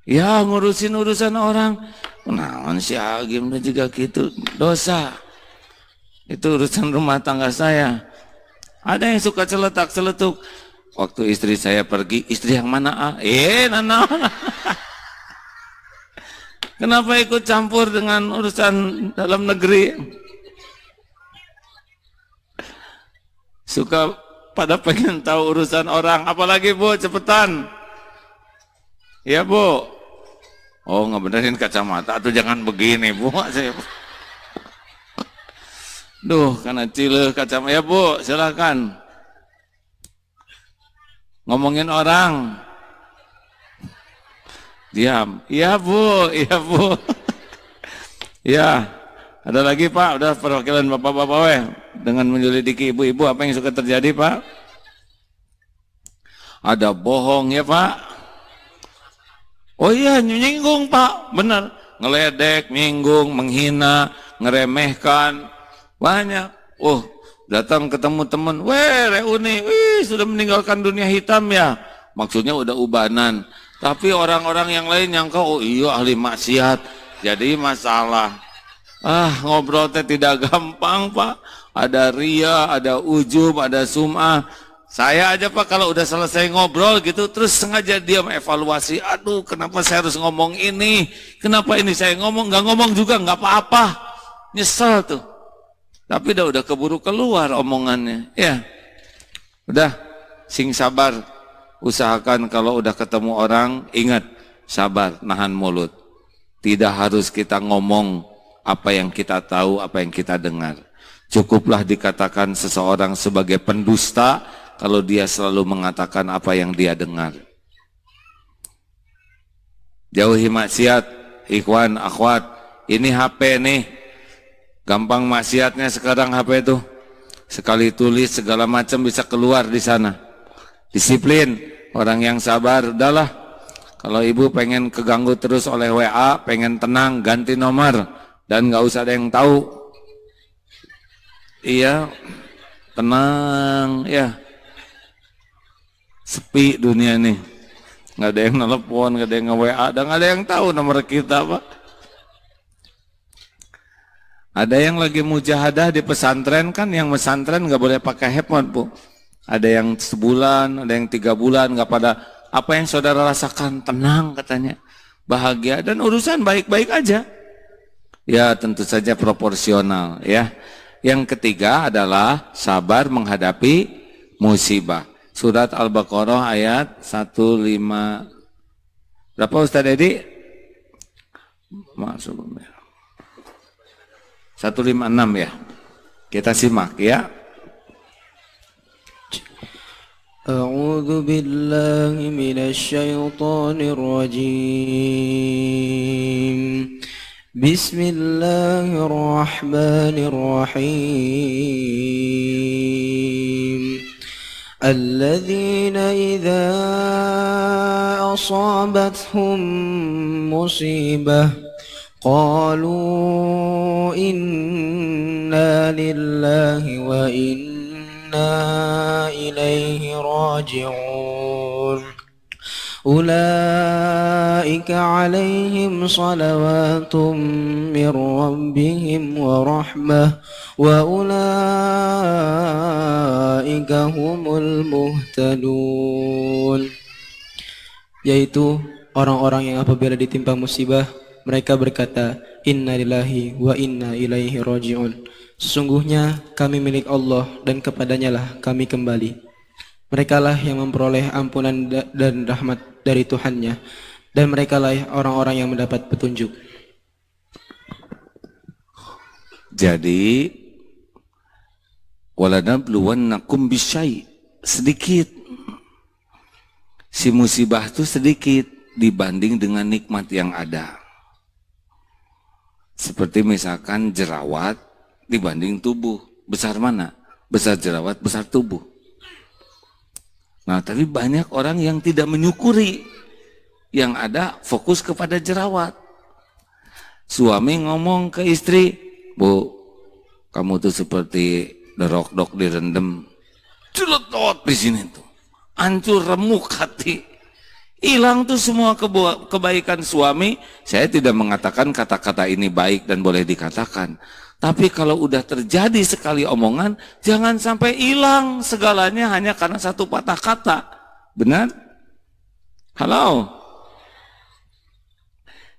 Ya ngurusin urusan orang. Nah, si Agim juga gitu, dosa. Itu urusan rumah tangga saya. Ada yang suka celetak-celetuk. Waktu istri saya pergi, istri yang mana? Nana. Kenapa ikut campur dengan urusan dalam negeri? Suka pada pengen tahu urusan orang. Apalagi Bu, cepetan. Ya Bu. Oh nggak benerin kacamata. Atau jangan begini Bu. Duh, karena cileh kacamata. Ya Bu, silakan. Ngomongin orang. Diam. Iya Bu, iya Bu. Ya, ada lagi Pak, udah perwakilan bapak-bapak weh. Dengan menyelidiki ibu-ibu apa yang suka terjadi Pak? Ada bohong ya Pak? Oh iya, nyinggung Pak, benar. Ngeledek, nyinggung, menghina, ngeremehkan, banyak. Oh, datang ketemu teman, weh reuni, sudah meninggalkan dunia hitam ya. Maksudnya udah ubanan. Tapi orang-orang yang lain nyangka, oh iya ahli maksiat, jadi masalah. Ngobrol teh tidak gampang Pak. Ada ria, ada ujub, ada sum'ah. Saya aja Pak kalau udah selesai ngobrol gitu, terus sengaja diam evaluasi. Aduh kenapa saya harus ngomong ini? Kenapa ini saya ngomong? Nggak ngomong juga nggak apa-apa. Nyesel tuh. Tapi udah keburu keluar omongannya. Ya, udah sing sabar. Usahakan kalau udah ketemu orang, ingat, sabar, nahan mulut. Tidak harus kita ngomong apa yang kita tahu, apa yang kita dengar. Cukuplah dikatakan seseorang sebagai pendusta kalau dia selalu mengatakan apa yang dia dengar. Jauhi maksiat, ikhwan, akhwat. Ini HP nih, gampang maksiatnya sekarang HP itu. Sekali tulis segala macam bisa keluar di sana. Disiplin. Orang yang sabar, udahlah. Kalau ibu pengen keganggu terus oleh WA, pengen tenang, ganti nomor. Dan nggak usah ada yang tahu. Iya, tenang, ya. Sepi dunia nih. Nggak ada yang nelpon, nggak ada yang nge-WA, dan nggak ada yang tahu nomor kita, Pak. Ada yang lagi mujahadah di pesantren kan, yang pesantren nggak boleh pakai handphone, Bu. Ada yang sebulan, ada yang 3 bulan, nggak pada. Apa yang saudara rasakan? Tenang katanya, bahagia dan urusan baik-baik aja. Ya tentu saja proporsional ya. Yang ketiga adalah sabar menghadapi musibah. Surat Al-Baqarah ayat 15. Berapa Ustaz Edi? Masuk 156 ya. Kita simak ya. أعوذ بالله من الشيطان الرجيم بسم الله الرحمن الرحيم الذين إذا أصابتهم مصيبة قالوا إنا لله وإنا إليه راجعون أولئك عليهم صلوات من ربهم ورحمة وأولئك هم المهتدون. Yaitu orang-orang yang apabila ditimpa musibah mereka berkata, Inna lillahi wa inna ilaihi raji'un. Sesungguhnya kami milik Allah dan kepadanya lah kami kembali. Merekalah yang memperoleh ampunan dan rahmat dari Tuhannya, dan merekalah orang-orang yang mendapat petunjuk. Jadi walanabluwannakum bisyai, sedikit. Si musibah itu sedikit dibanding dengan nikmat yang ada. Seperti misalkan jerawat dibanding tubuh, besar mana? Besar jerawat, besar tubuh. Nah, tapi banyak orang yang tidak menyukuri, yang ada fokus kepada jerawat. Suami ngomong ke istri, Bu, kamu tuh seperti derok-dok direndam, celetot di sini tuh, hancur remuk hati, hilang tuh semua kebaikan suami. Saya tidak mengatakan kata-kata ini baik dan boleh dikatakan, tapi kalau udah terjadi sekali omongan, jangan sampai hilang segalanya hanya karena satu patah kata. Benar? Halo?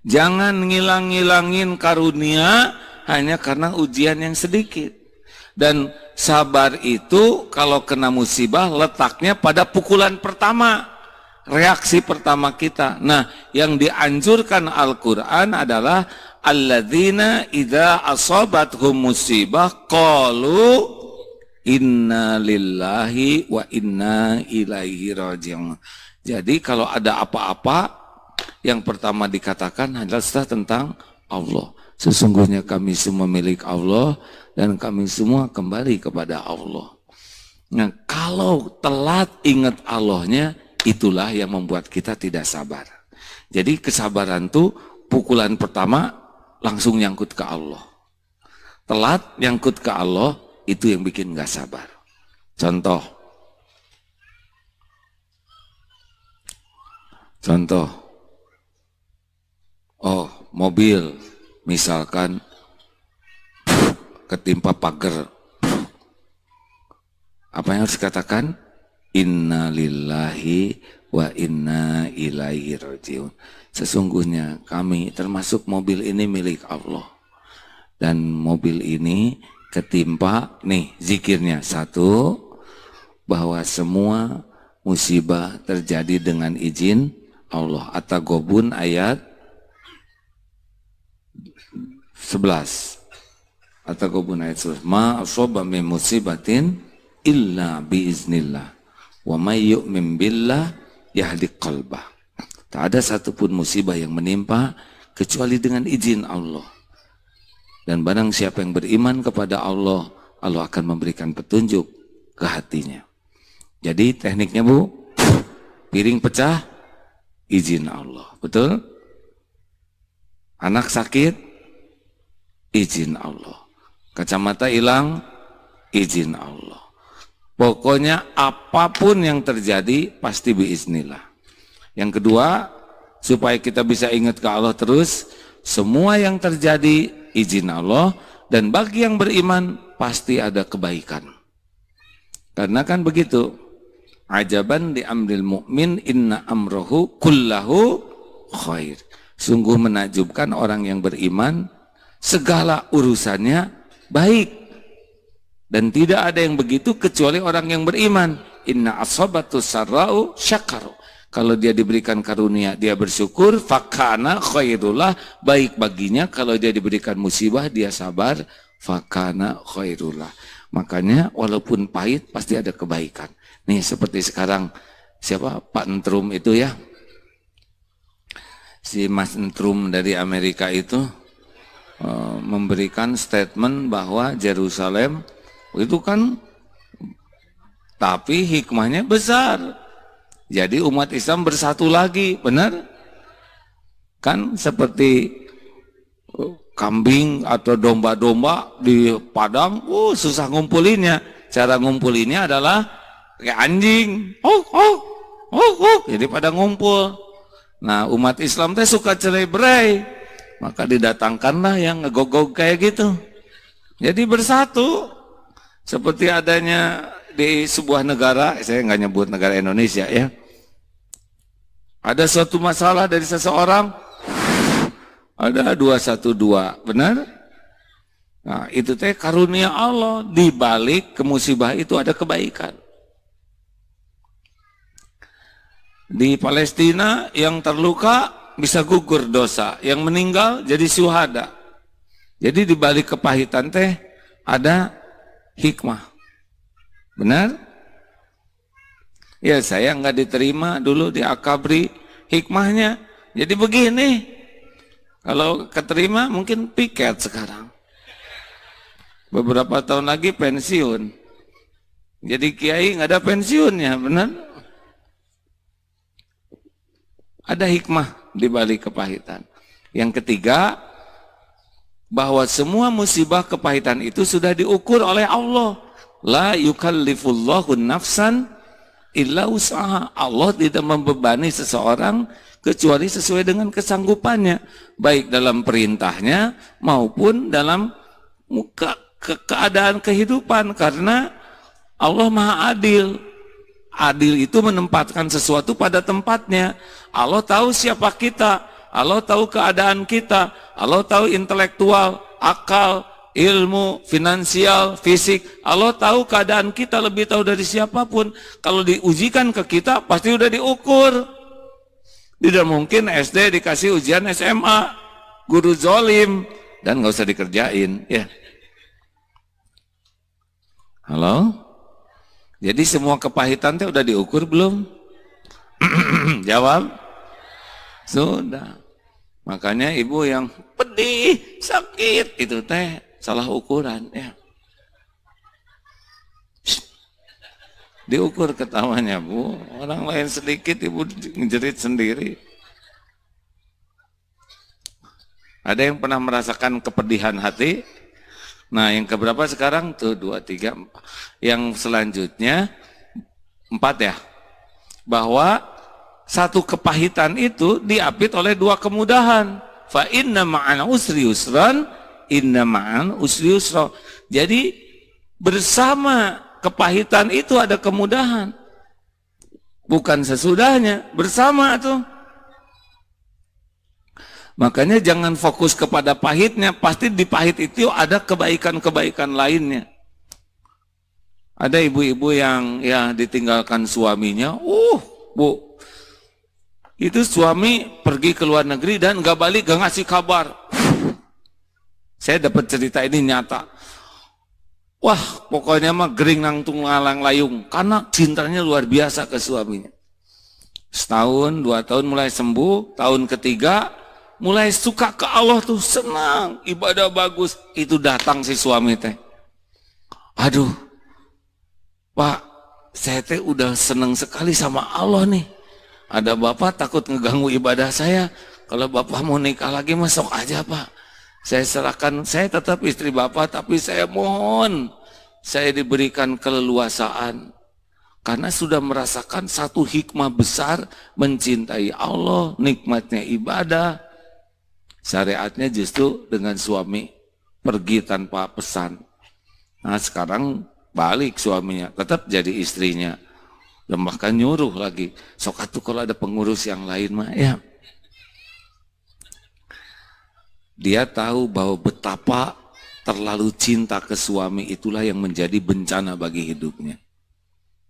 Jangan ngilang-ngilangin karunia hanya karena ujian yang sedikit. Dan sabar itu kalau kena musibah letaknya pada pukulan pertama, reaksi pertama kita. Nah, yang dianjurkan Al-Quran adalah alladzina idza asabathum musibah qalu inna lillahi wa inna ilaihi raji'un. Jadi kalau ada apa-apa, yang pertama dikatakan adalah tentang Allah. Sesungguhnya kami semua milik Allah dan kami semua kembali kepada Allah. Nah, kalau telat ingat Allahnya, itulah yang membuat kita tidak sabar. Jadi kesabaran tuh pukulan pertama langsung nyangkut ke Allah. Telat nyangkut ke Allah, itu yang bikin nggak sabar. Contoh, mobil misalkan ketimpa pagar, apa yang harus dikatakan? Inna lillahi wa inna ilaihi raji'un. Sesungguhnya kami termasuk mobil ini milik Allah, dan mobil ini ketimpa, nih zikirnya satu, bahwa semua musibah terjadi dengan izin Allah. At-Taghabun ayat 11. At-Taghabun ayat 11. Ma asaba min musibatin illa biiznillah wa may yu'min billah yahdi qalbah. Tak ada satupun musibah yang menimpa kecuali dengan izin Allah. Dan barang siapa yang beriman kepada Allah, Allah akan memberikan petunjuk ke hatinya. Jadi tekniknya, Bu, piring pecah, izin Allah. Betul? Anak sakit, izin Allah. Kacamata hilang, izin Allah. Pokoknya apapun yang terjadi pasti biiznillah. Yang kedua, supaya kita bisa ingat ke Allah terus, semua yang terjadi izin Allah, dan bagi yang beriman pasti ada kebaikan. Karena kan begitu, ajaban di amril mu'min inna amrohu kullahu khair. Sungguh menakjubkan orang yang beriman, segala urusannya baik. Dan tidak ada yang begitu kecuali orang yang beriman. Inna asabatu sarra'u syakaru. Kalau dia diberikan karunia, dia bersyukur, fakana khairullah, baik baginya. Kalau dia diberikan musibah, dia sabar, fakana khairullah. Makanya walaupun pahit pasti ada kebaikan. Nih seperti sekarang, siapa? Pak Entrum itu ya, si Mas Entrum dari Amerika itu memberikan statement bahwa Yerusalem itu kan, tapi hikmahnya besar. Jadi umat Islam bersatu lagi, benar? Kan seperti kambing atau domba-domba di padang, susah ngumpulinnya. Cara ngumpulinnya adalah kayak anjing, jadi pada ngumpul. Nah, umat Islam teh suka cerai-berai, maka didatangkanlah yang ngegogog kayak gitu. Jadi bersatu, seperti adanya di sebuah negara, saya nggak nyebut negara Indonesia ya. Ada suatu masalah dari seseorang, ada 212, benar? Nah, itu teh karunia Allah, di balik ke musibah itu ada kebaikan. Di Palestina yang terluka bisa gugur dosa, yang meninggal jadi syuhada. Jadi di balik kepahitan teh ada hikmah. Benar? Ya, saya nggak diterima dulu di Akabri, hikmahnya jadi begini. Kalau keterima mungkin piket sekarang. Beberapa tahun lagi pensiun. Jadi kiai nggak ada pensiunnya, benar? Ada hikmah di balik kepahitan. Yang ketiga, bahwa semua musibah kepahitan itu sudah diukur oleh Allah. La yukallifullahu nafsan illa usaha. Allah tidak membebani seseorang kecuali sesuai dengan kesanggupannya, baik dalam perintahnya maupun dalam keadaan kehidupan, karena Allah Maha Adil. Adil itu menempatkan sesuatu pada tempatnya. Allah tahu siapa kita, Allah tahu keadaan kita, Allah tahu intelektual, akal, ilmu, finansial, fisik. Allah tahu keadaan kita, lebih tahu dari siapapun. Kalau diujikan ke kita pasti udah diukur. Tidak mungkin SD dikasih ujian SMA, guru zolim dan nggak usah dikerjain ya. Halo? Jadi semua kepahitan teh udah diukur belum? Jawab. Sudah. Makanya ibu yang pedih, sakit, itu teh salah ukuran ya. Diukur ketawanya, Bu. Orang lain sedikit ibu ngejerit sendiri. Ada yang pernah merasakan kepedihan hati? Nah, yang keberapa sekarang? Tuh, 2, 3, 4. Yang selanjutnya 4 ya. Bahwa satu kepahitan itu diapit oleh 2 kemudahan. Fa inna ma'al usri yusran, inna ma'al usri yusra. Jadi bersama kepahitan itu ada kemudahan. Bukan sesudahnya, bersama tuh. Makanya jangan fokus kepada pahitnya, pasti di pahit itu ada kebaikan-kebaikan lainnya. Ada ibu-ibu yang ya ditinggalkan suaminya, Bu, itu suami pergi ke luar negeri dan gak balik, gak ngasih kabar. Saya dapat cerita ini nyata. Wah, pokoknya mah gering nangtung ngalang layung, karena cintanya luar biasa ke suaminya. Setahun, 2 tahun mulai sembuh, tahun ketiga mulai suka ke Allah tuh, senang, ibadah bagus. Itu datang si suami teh, aduh Pak, saya teh udah seneng sekali sama Allah nih, ada Bapak takut ngeganggu ibadah saya. Kalau Bapak mau nikah lagi masuk aja Pak, saya serahkan, saya tetap istri Bapak, tapi saya mohon saya diberikan keleluasaan, karena sudah merasakan satu hikmah besar mencintai Allah, nikmatnya ibadah. Syariatnya justru dengan suami pergi tanpa pesan. Nah, sekarang balik suaminya, tetap jadi istrinya. Dan bahkan nyuruh lagi, sok atuh kalau ada pengurus yang lain mah ya. Dia tahu bahwa betapa terlalu cinta ke suami itulah yang menjadi bencana bagi hidupnya.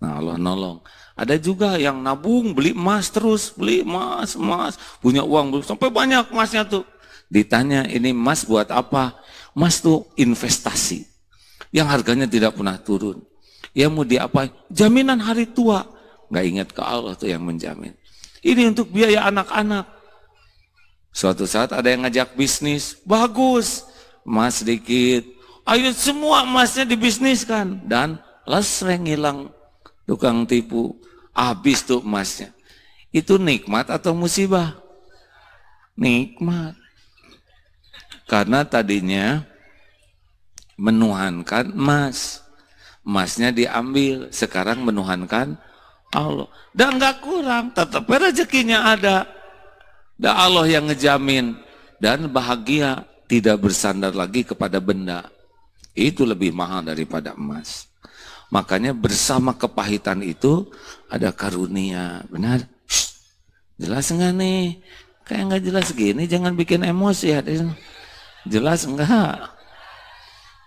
Nah, Allah nolong. Ada juga yang nabung, beli emas terus, beli emas, punya uang sampai banyak emasnya tuh. Ditanya, ini emas buat apa? Emas tuh investasi yang harganya tidak pernah turun. Ya mau diapain? Jaminan hari tua. Nggak ingat ke Allah tuh yang menjamin. Ini untuk biaya anak-anak. Suatu saat ada yang ngajak bisnis, bagus, emas sedikit. Ayo semua emasnya dibisniskan, dan lesreng hilang tukang tipu, habis tuh emasnya. Itu nikmat atau musibah? Nikmat. Karena tadinya menuhankan emas, emasnya diambil, sekarang menuhankan Allah. Dan nggak kurang, tetap rezekinya ada. Dan Allah yang ngejamin. Dan bahagia, tidak bersandar lagi kepada benda. Itu lebih mahal daripada emas. Makanya bersama kepahitan itu ada karunia. Benar? Shh, jelas enggak nih? Kayak nggak jelas gini, jangan bikin emosi ya. Jelas enggak?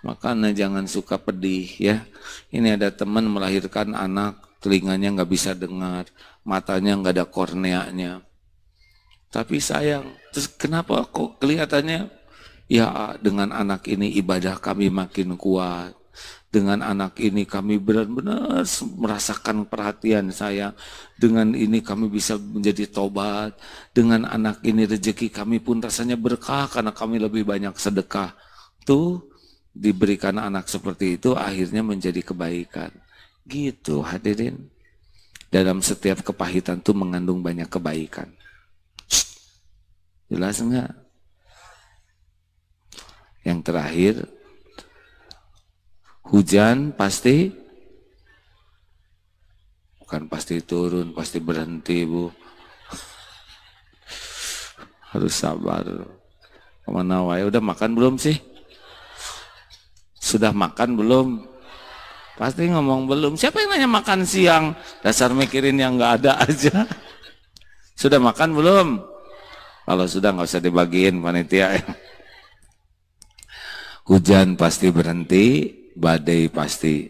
Makanya jangan suka pedih ya. Ini ada teman melahirkan anak, telinganya nggak bisa dengar, matanya nggak ada korneanya. Tapi sayang, terus kenapa kok kelihatannya ya dengan anak ini ibadah kami makin kuat. Dengan anak ini kami benar-benar merasakan perhatian saya. Dengan ini kami bisa menjadi tobat. Dengan anak ini rezeki kami pun rasanya berkah karena kami lebih banyak sedekah. Tuh diberikan anak seperti itu akhirnya menjadi kebaikan. Gitu hadirin. Dalam setiap kepahitan itu mengandung banyak kebaikan. Jelas enggak? Yang terakhir, hujan pasti bukan pasti turun, pasti berhenti, Bu. Harus sabar. Kemana wae? Udah makan belum sih? Sudah makan belum? Pasti ngomong belum. Siapa yang nanya makan siang? Dasar mikirin yang nggak ada aja. Sudah makan belum? Kalau sudah nggak usah dibagiin panitia. Hujan pasti berhenti, badai pasti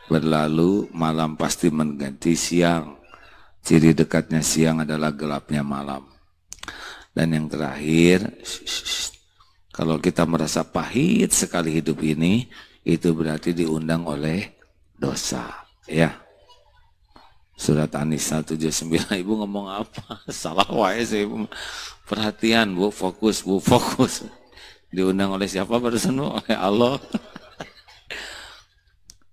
berlalu, malam pasti mengganti siang. Ciri dekatnya siang adalah gelapnya malam. Dan yang terakhir, kalau kita merasa pahit sekali hidup ini, itu berarti diundang oleh dosa. Ya. Surat An-Nisa 79, Ibu ngomong apa? Salah wae sih Ibu. Perhatian Bu, fokus Bu, fokus. Diundang oleh siapa barusan Bu? Oleh Allah.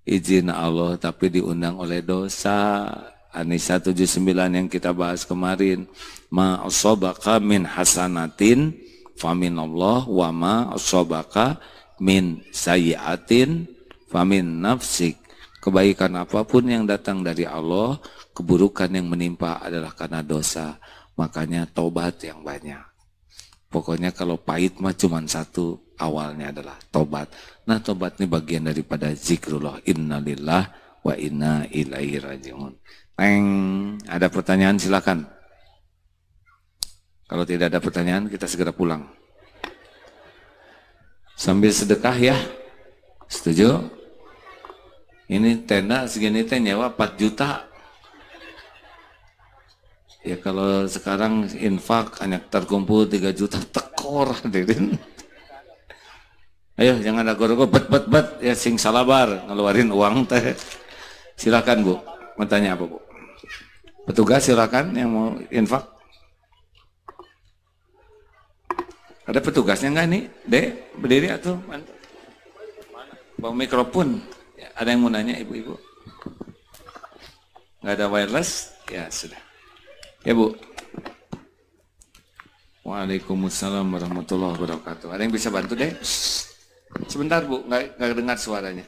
Izin Allah tapi diundang oleh dosa. An-Nisa 79 yang kita bahas kemarin. Ma asobaka min hasanatin famin Allah wa ma asobaka min sayyiatin famin nafsik. Kebaikan apapun yang datang dari Allah, keburukan yang menimpa adalah karena dosa. Makanya taubat yang banyak. Pokoknya kalau pahit mah cuma satu, awalnya adalah tobat. Nah tobat ini bagian daripada zikrullah. Innalillah wa inna ilaihi raji'un. Ada pertanyaan silakan. Kalau tidak ada pertanyaan kita segera pulang. Sambil sedekah ya. Setuju? Ini tenda segini teh nyewa 4 juta. Ya kalau sekarang infak hanya terkumpul 3 juta tekor hadirin. Ayo jangan agor-agor bet ya sing salabar ngeluarin uang teh. Silakan Bu. Mau tanya apa Bu? Petugas silakan yang mau infak. Ada petugasnya enggak nih? Dek, berdiri atuh. Bawa mikrofon. Ya, ada yang mau nanya ibu-ibu? Enggak ada wireless? Ya sudah. Ya Bu. Waalaikumsalam warahmatullahi wabarakatuh. Ada yang bisa bantu deh? Sebentar Bu, nggak dengar suaranya.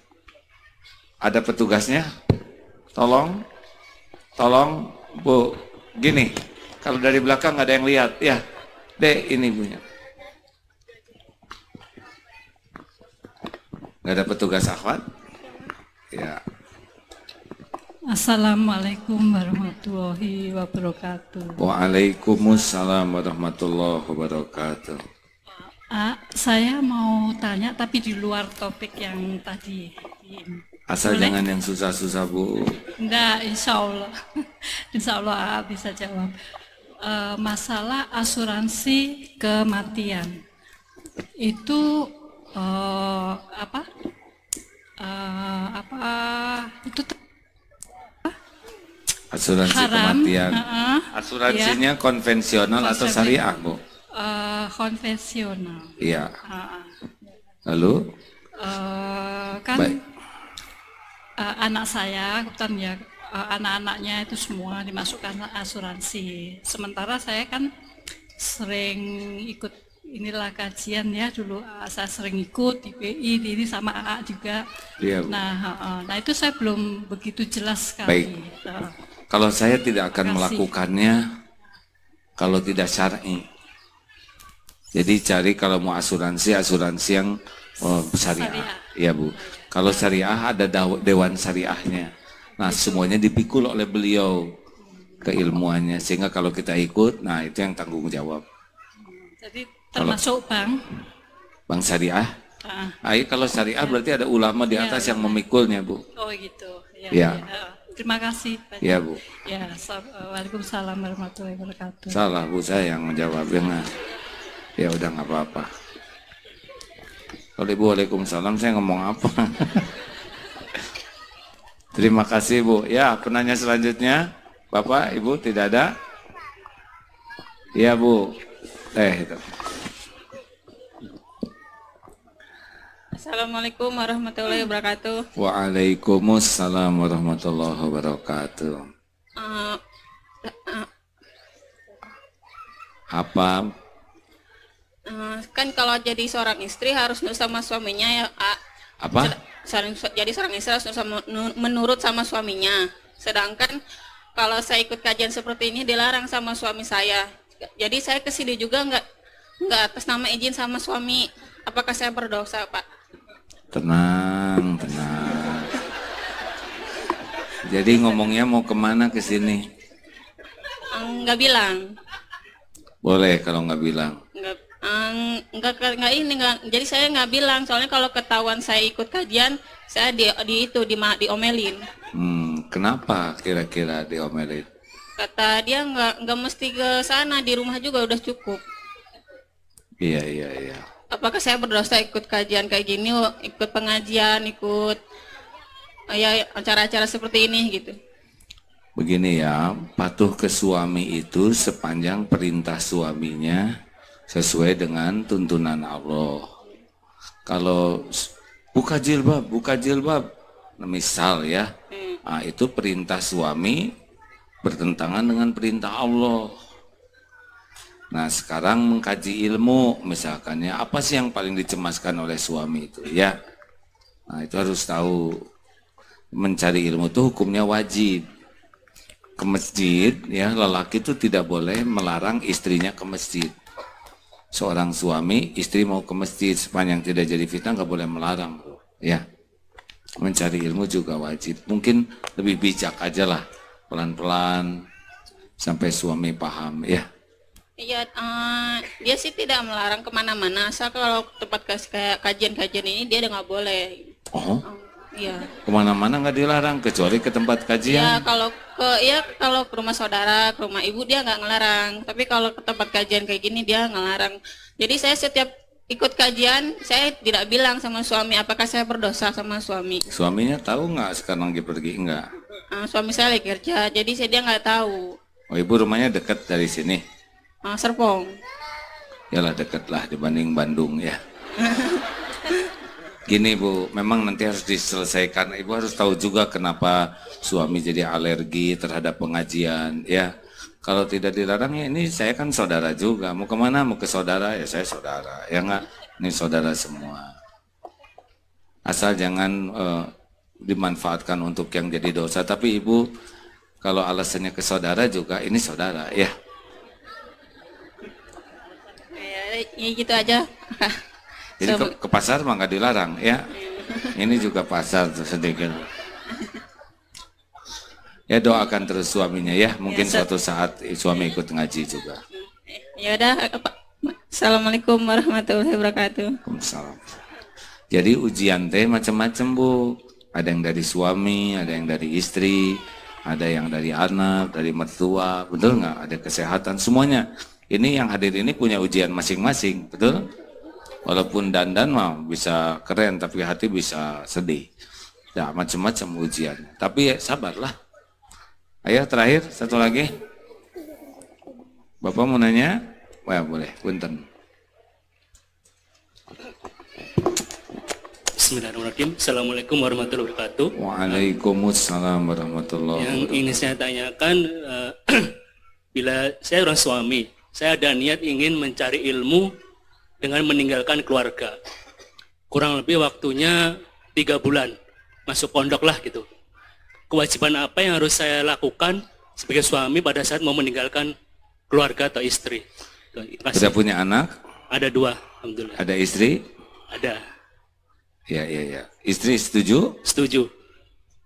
Ada petugasnya? Tolong Bu. Gini, kalau dari belakang nggak ada yang lihat, ya. Dek, ini punya. Nggak ada petugas akhwat? Ya. Assalamualaikum warahmatullahi wabarakatuh. Waalaikumsalam warahmatullahi wabarakatuh. Saya mau tanya tapi di luar topik yang tadi. Asal Boleh? jangan yang susah-susah Bu. Enggak, insya Allah. Insya Allah bisa jawab. Masalah asuransi kematian. Itu itu Asuransi haram, kematian. Asuransinya ya. Konvensional atau syariah Bu? Konvensional. Iya. Lalu? Kan anak saya kan ya anak-anaknya itu semua dimasukkan asuransi. Sementara saya kan sering ikut inilah kajian ya dulu saya sering ikut di PI ini sama AA juga. Iya, Bu. Nah itu saya belum begitu jelas sekali. Baik. Kalau saya tidak akan melakukannya kalau tidak syar'i. Jadi cari kalau mau asuransi yang syariah. Iya, Bu. Kalau syariah ada dewan syariahnya. Nah, semuanya dipikul oleh beliau keilmuannya, sehingga kalau kita ikut, nah itu yang tanggung jawab. Jadi termasuk bank syariah. Kalau syariah berarti ada ulama di atas yang memikulnya, Bu. Oh gitu. Ya. Terima kasih. Iya, Bu. Ya, waalaikumsalam warahmatullahi wabarakatuh. Salah, Bu, saya yang menjawabnya. Ya udah nggak apa-apa. Kalau Ibu waalaikumsalam, saya ngomong apa? Terima kasih, Bu. Ya, penanya selanjutnya, Bapak, Ibu tidak ada? Iya, Bu. Itu. Assalamualaikum warahmatullahi wabarakatuh. Waalaikumsalam warahmatullahi wabarakatuh. Apa? Kan kalau jadi seorang istri harus nurut sama suaminya ya, Apa? Jadi seorang istri harus menurut sama suaminya. Sedangkan kalau saya ikut kajian seperti ini dilarang sama suami saya. Jadi saya kesini juga nggak atas nama izin sama suami. Apakah saya berdosa, Pak? Tenang. Jadi ngomongnya mau kemana ke sini? Nggak bilang. Boleh kalau nggak bilang. Jadi saya nggak bilang. Soalnya kalau ketahuan saya ikut kajian, saya diomelin. Kenapa kira-kira diomelin? Kata dia nggak mesti ke sana, di rumah juga udah cukup. Iya. Apakah saya berdosa ikut kajian kayak gini, ikut pengajian, ikut ya acara-acara seperti ini gitu? Begini ya, patuh ke suami itu sepanjang perintah suaminya sesuai dengan tuntunan Allah. Kalau buka jilbab, misal ya, itu perintah suami bertentangan dengan perintah Allah. Nah, sekarang mengkaji ilmu, misalkan ya, apa sih yang paling dicemaskan oleh suami itu ya? Nah, itu harus tahu. Mencari ilmu itu hukumnya wajib. Ke masjid, ya, lelaki itu tidak boleh melarang istrinya ke masjid. Seorang suami, istri mau ke masjid, sepanjang tidak jadi fitnah, nggak boleh melarang, ya. Mencari ilmu juga wajib. Mungkin lebih bijak aja lah, pelan-pelan, sampai suami paham, ya. Iya, dia sih tidak melarang kemana-mana, asal kalau tempat kayak kajian-kajian ini dia nggak boleh. Oh, iya. Kemana-mana nggak dilarang, kecuali ke tempat kajian. Ya kalau ke rumah saudara, ke rumah ibu dia nggak ngelarang. Tapi kalau ke tempat kajian kayak gini dia ngelarang. Jadi saya setiap ikut kajian, saya tidak bilang sama suami apakah saya berdosa sama suami. Suaminya tahu nggak sekarang lagi pergi nggak? Suami saya lagi kerja, jadi dia nggak tahu. Oh, ibu rumahnya dekat dari sini? Serpong. Yalah, dekat lah dibanding Bandung ya. Gini Bu, memang nanti harus diselesaikan. Ibu harus tahu juga kenapa suami jadi alergi terhadap pengajian ya. Kalau tidak dilarang ya ini saya kan saudara juga. Mau kemana? Mau ke saudara? Ya saya saudara. Ya enggak? Ini saudara semua. Asal jangan dimanfaatkan untuk yang jadi dosa. Tapi Ibu kalau alasannya ke saudara juga ini saudara ya. Ya gitu aja. Jadi ke pasar mah nggak dilarang ya. Ini juga pasar sedikit. Ya doakan terus suaminya ya. Mungkin suatu saat suami ikut ngaji juga. Ya udah. Assalamualaikum warahmatullahi wabarakatuh. Waalaikumsalam. Jadi ujian teh macam-macam Bu. Ada yang dari suami, ada yang dari istri, ada yang dari anak, dari mertua, betul nggak? Ada kesehatan, semuanya. Ini yang hadir ini punya ujian masing-masing, betul? Walaupun dandan mah bisa keren, tapi hati bisa sedih. Ya macam-macam ujian. Tapi ya, sabarlah. Ayo terakhir satu lagi. Bapak mau nanya? Wah boleh, punten. Bismillahirrahmanirrahim. Assalamualaikum warahmatullahi wabarakatuh. Waalaikumsalam warahmatullahi wabarakatuh. Yang ingin saya tanyakan, bila saya orang suami, saya ada niat ingin mencari ilmu dengan meninggalkan keluarga. Kurang lebih waktunya 3 bulan, masuk pondok lah gitu. Kewajiban apa yang harus saya lakukan sebagai suami pada saat mau meninggalkan keluarga atau istri? Sudah punya anak? Ada 2, alhamdulillah. Ada istri? Ada. Ya. Istri setuju? Setuju.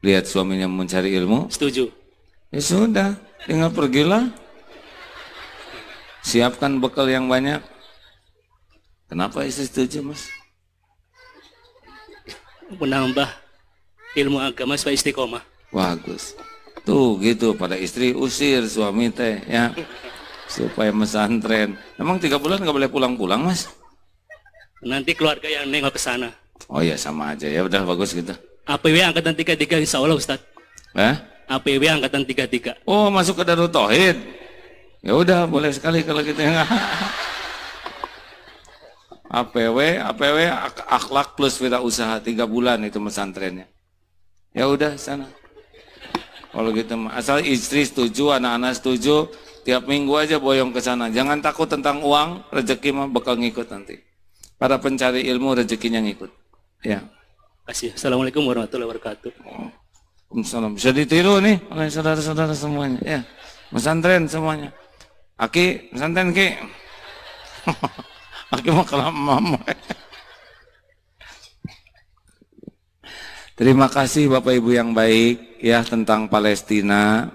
Lihat suaminya mencari ilmu? Setuju. Ya sudah, tinggal pergilah. Siapkan bekal yang banyak. Kenapa istri setuju, Mas? Menambah ilmu agama supaya istiqomah. Bagus. Tuh gitu, pada istri usir suami teh ya. Supaya mesantren. Emang 3 bulan nggak boleh pulang-pulang, Mas? Nanti keluarga yang nengok ke sana. Oh ya sama aja ya, udah bagus gitu. APW angkatan 33 insya Allah Ustaz. APW angkatan 33. Oh masuk ke Darut Tauhid. Ya udah boleh sekali kalau gitu ya. APW akhlak plus wirausaha 3 bulan itu mesantrennya. Ya udah sana. Kalau gitu asal istri setuju, anak-anak setuju, tiap minggu aja boyong ke sana. Jangan takut tentang uang, rezeki mah bakal ngikut nanti. Para pencari ilmu rezekinya ngikut. Ya. Kasih. Assalamualaikum warahmatullahi wabarakatuh. Waalaikumsalam. Bisa ditiru nih oleh saudara-saudara semuanya. Ya. Mesantren semuanya. Aki, pesantren Ki. Aki mau kelamam. Terima kasih Bapak Ibu yang baik ya tentang Palestina.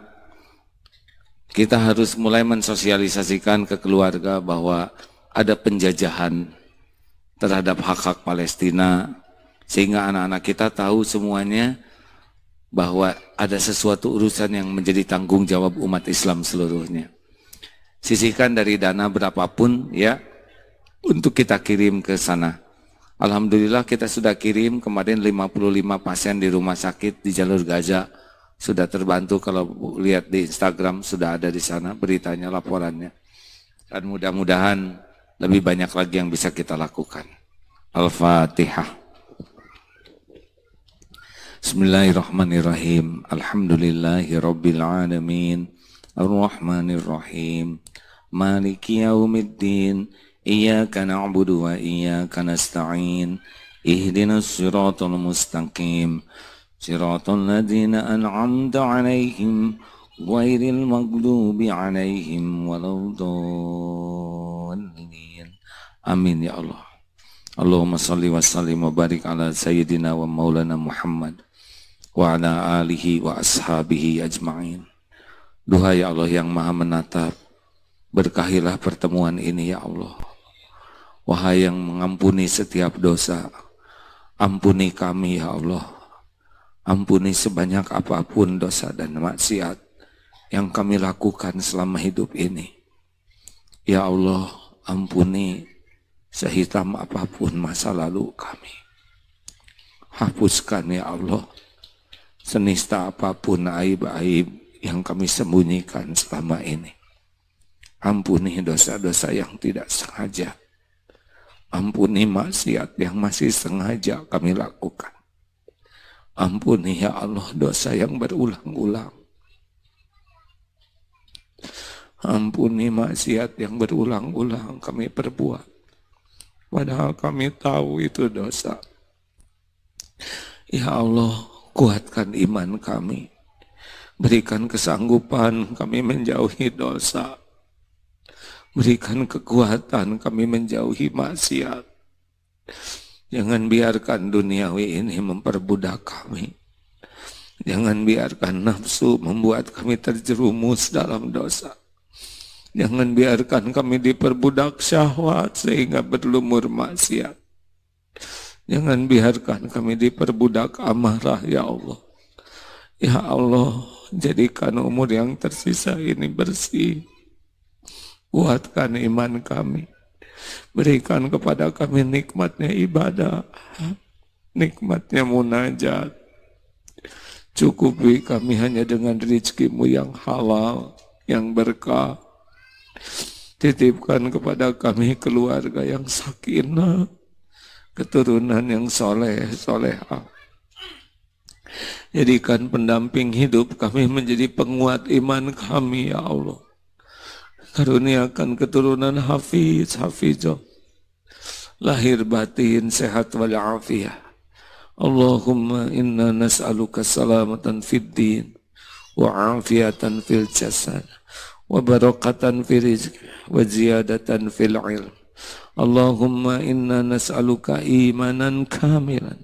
Kita harus mulai mensosialisasikan ke keluarga bahwa ada penjajahan terhadap hak-hak Palestina sehingga anak-anak kita tahu semuanya bahwa ada sesuatu urusan yang menjadi tanggung jawab umat Islam seluruhnya. Sisihkan dari dana berapapun ya untuk kita kirim ke sana. Alhamdulillah kita sudah kirim kemarin 55 pasien di rumah sakit di jalur Gaza sudah terbantu. Kalau lihat di Instagram sudah ada di sana beritanya, laporannya. Dan mudah-mudahan lebih banyak lagi yang bisa kita lakukan. Al-Fatihah. Bismillahirrahmanirrahim. Alhamdulillahirabbil alamin. Ar-Rahmanirrahim. Maliki yaumiddin. Iyyaka na'budu wa iyyaka nasta'in. Ihdinas siratal mustaqim. Siratal ladzina an'amta 'alaihim ghairil maghdubi 'alaihim waladdallin. Amin ya Allah. Allahumma salli wa sallim wa barik ala sayyidina wa maulana Muhammad wa ala alihi wa ashabihi ajma'in. Duhai Allah yang maha menatap, berkahilah pertemuan ini ya Allah. Wahai yang mengampuni setiap dosa, ampuni kami ya Allah. Ampuni sebanyak apapun dosa dan maksiat yang kami lakukan selama hidup ini. Ya Allah, ampuni sehitam apapun masa lalu kami. Hapuskan ya Allah senista apapun aib-aib yang kami sembunyikan selama ini. Ampuni dosa-dosa yang tidak sengaja. Ampuni maksiat yang masih sengaja kami lakukan. Ampuni ya Allah dosa yang berulang-ulang. Ampuni maksiat yang berulang-ulang kami perbuat. Padahal kami tahu itu dosa. Ya Allah, kuatkan iman kami. Berikan kesanggupan kami menjauhi dosa. Berikan kekuatan kami menjauhi maksiat. Jangan biarkan duniawi ini memperbudak kami. Jangan biarkan nafsu membuat kami terjerumus dalam dosa. Jangan biarkan kami diperbudak syahwat sehingga berlumur maksiat. Jangan biarkan kami diperbudak amarah ya Allah. Ya Allah, jadikan umur yang tersisa ini bersih. Kuatkan iman kami. Berikan kepada kami nikmatnya ibadah, nikmatnya munajat. Cukupi kami hanya dengan rezeki-Mu yang halal, yang berkah. Titipkan kepada kami keluarga yang sakinah, keturunan yang soleh, solehah. Jadikan pendamping hidup kami menjadi penguat iman kami ya Allah. Karuniakan keturunan hafiz, hafizah. lahir batin sehat walafiat. Allahumma inna nas'aluka salamatan fid din wa afiatan fil jasad wa barakatan fil rizq wa ziyadatan fil ilm. Allahumma inna nas'aluka imanan kamilan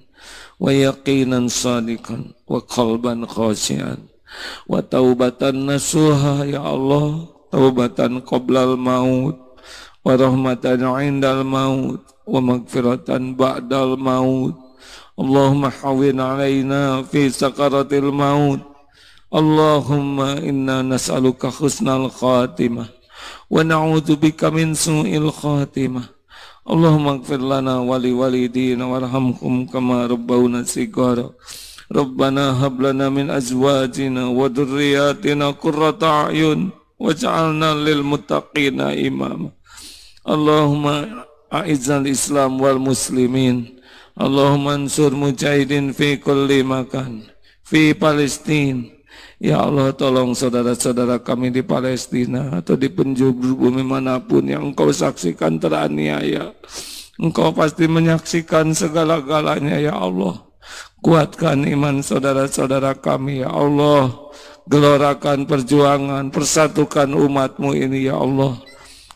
wa yaqinan sadiqan wa qalban khashian wa taubatan nasuha ya Allah, taubatan qoblal maut wa rahmatan indal maut wa magfiratan ba'dal maut. Allahumma hawwin alaina fi sakaratil maut. Allahumma inna nas'aluka husnal khatimah wa na'udzubika min su'il khatimah. Allahumma ighfir lana wa li walidina warhamhum kama rabbawna shighara. Rabbana hab lana min azwajina wa dhurriyyatina qurrata a'yun waj'alna lil muttaqina imama. Allahumma a'izzal Islam wal muslimin. Allahumma ansur mujahidin fi kulli makan, fi Palestina. Ya Allah, tolong saudara-saudara kami di Palestina atau di penjuru bumi manapun yang Engkau saksikan teraniaya. Engkau pasti menyaksikan segala-galanya ya Allah. Kuatkan iman saudara-saudara kami ya Allah. Gelorakan perjuangan, persatukan umat-Mu ini ya Allah.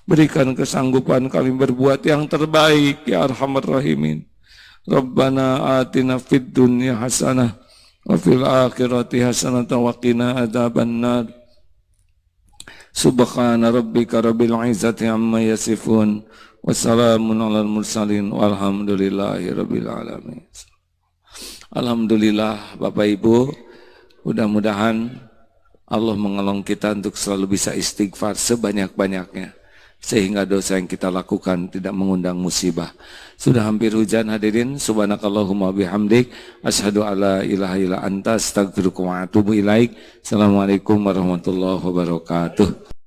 Berikan kesanggupan kami berbuat yang terbaik ya Arhamar Rahimin. Rabbana atina fid dunya hasanah wa fil akhirati hasanah wa qina adzabannar. Subhana rabbika rabbil izzati amma yasifun wa salamun alal mursalin walhamdulillahi rabbil alamin. Alhamdulillah Bapak Ibu, mudah-mudahan Allah mengenolong kita untuk selalu bisa istighfar sebanyak-banyaknya, sehingga dosa yang kita lakukan tidak mengundang musibah. Sudah hampir hujan hadirin. Subhanakallahumma bihamdik asyhadu alla ilaha illa anta astaghfiruka wa atubu ilaik. Assalamualaikum warahmatullahi wabarakatuh.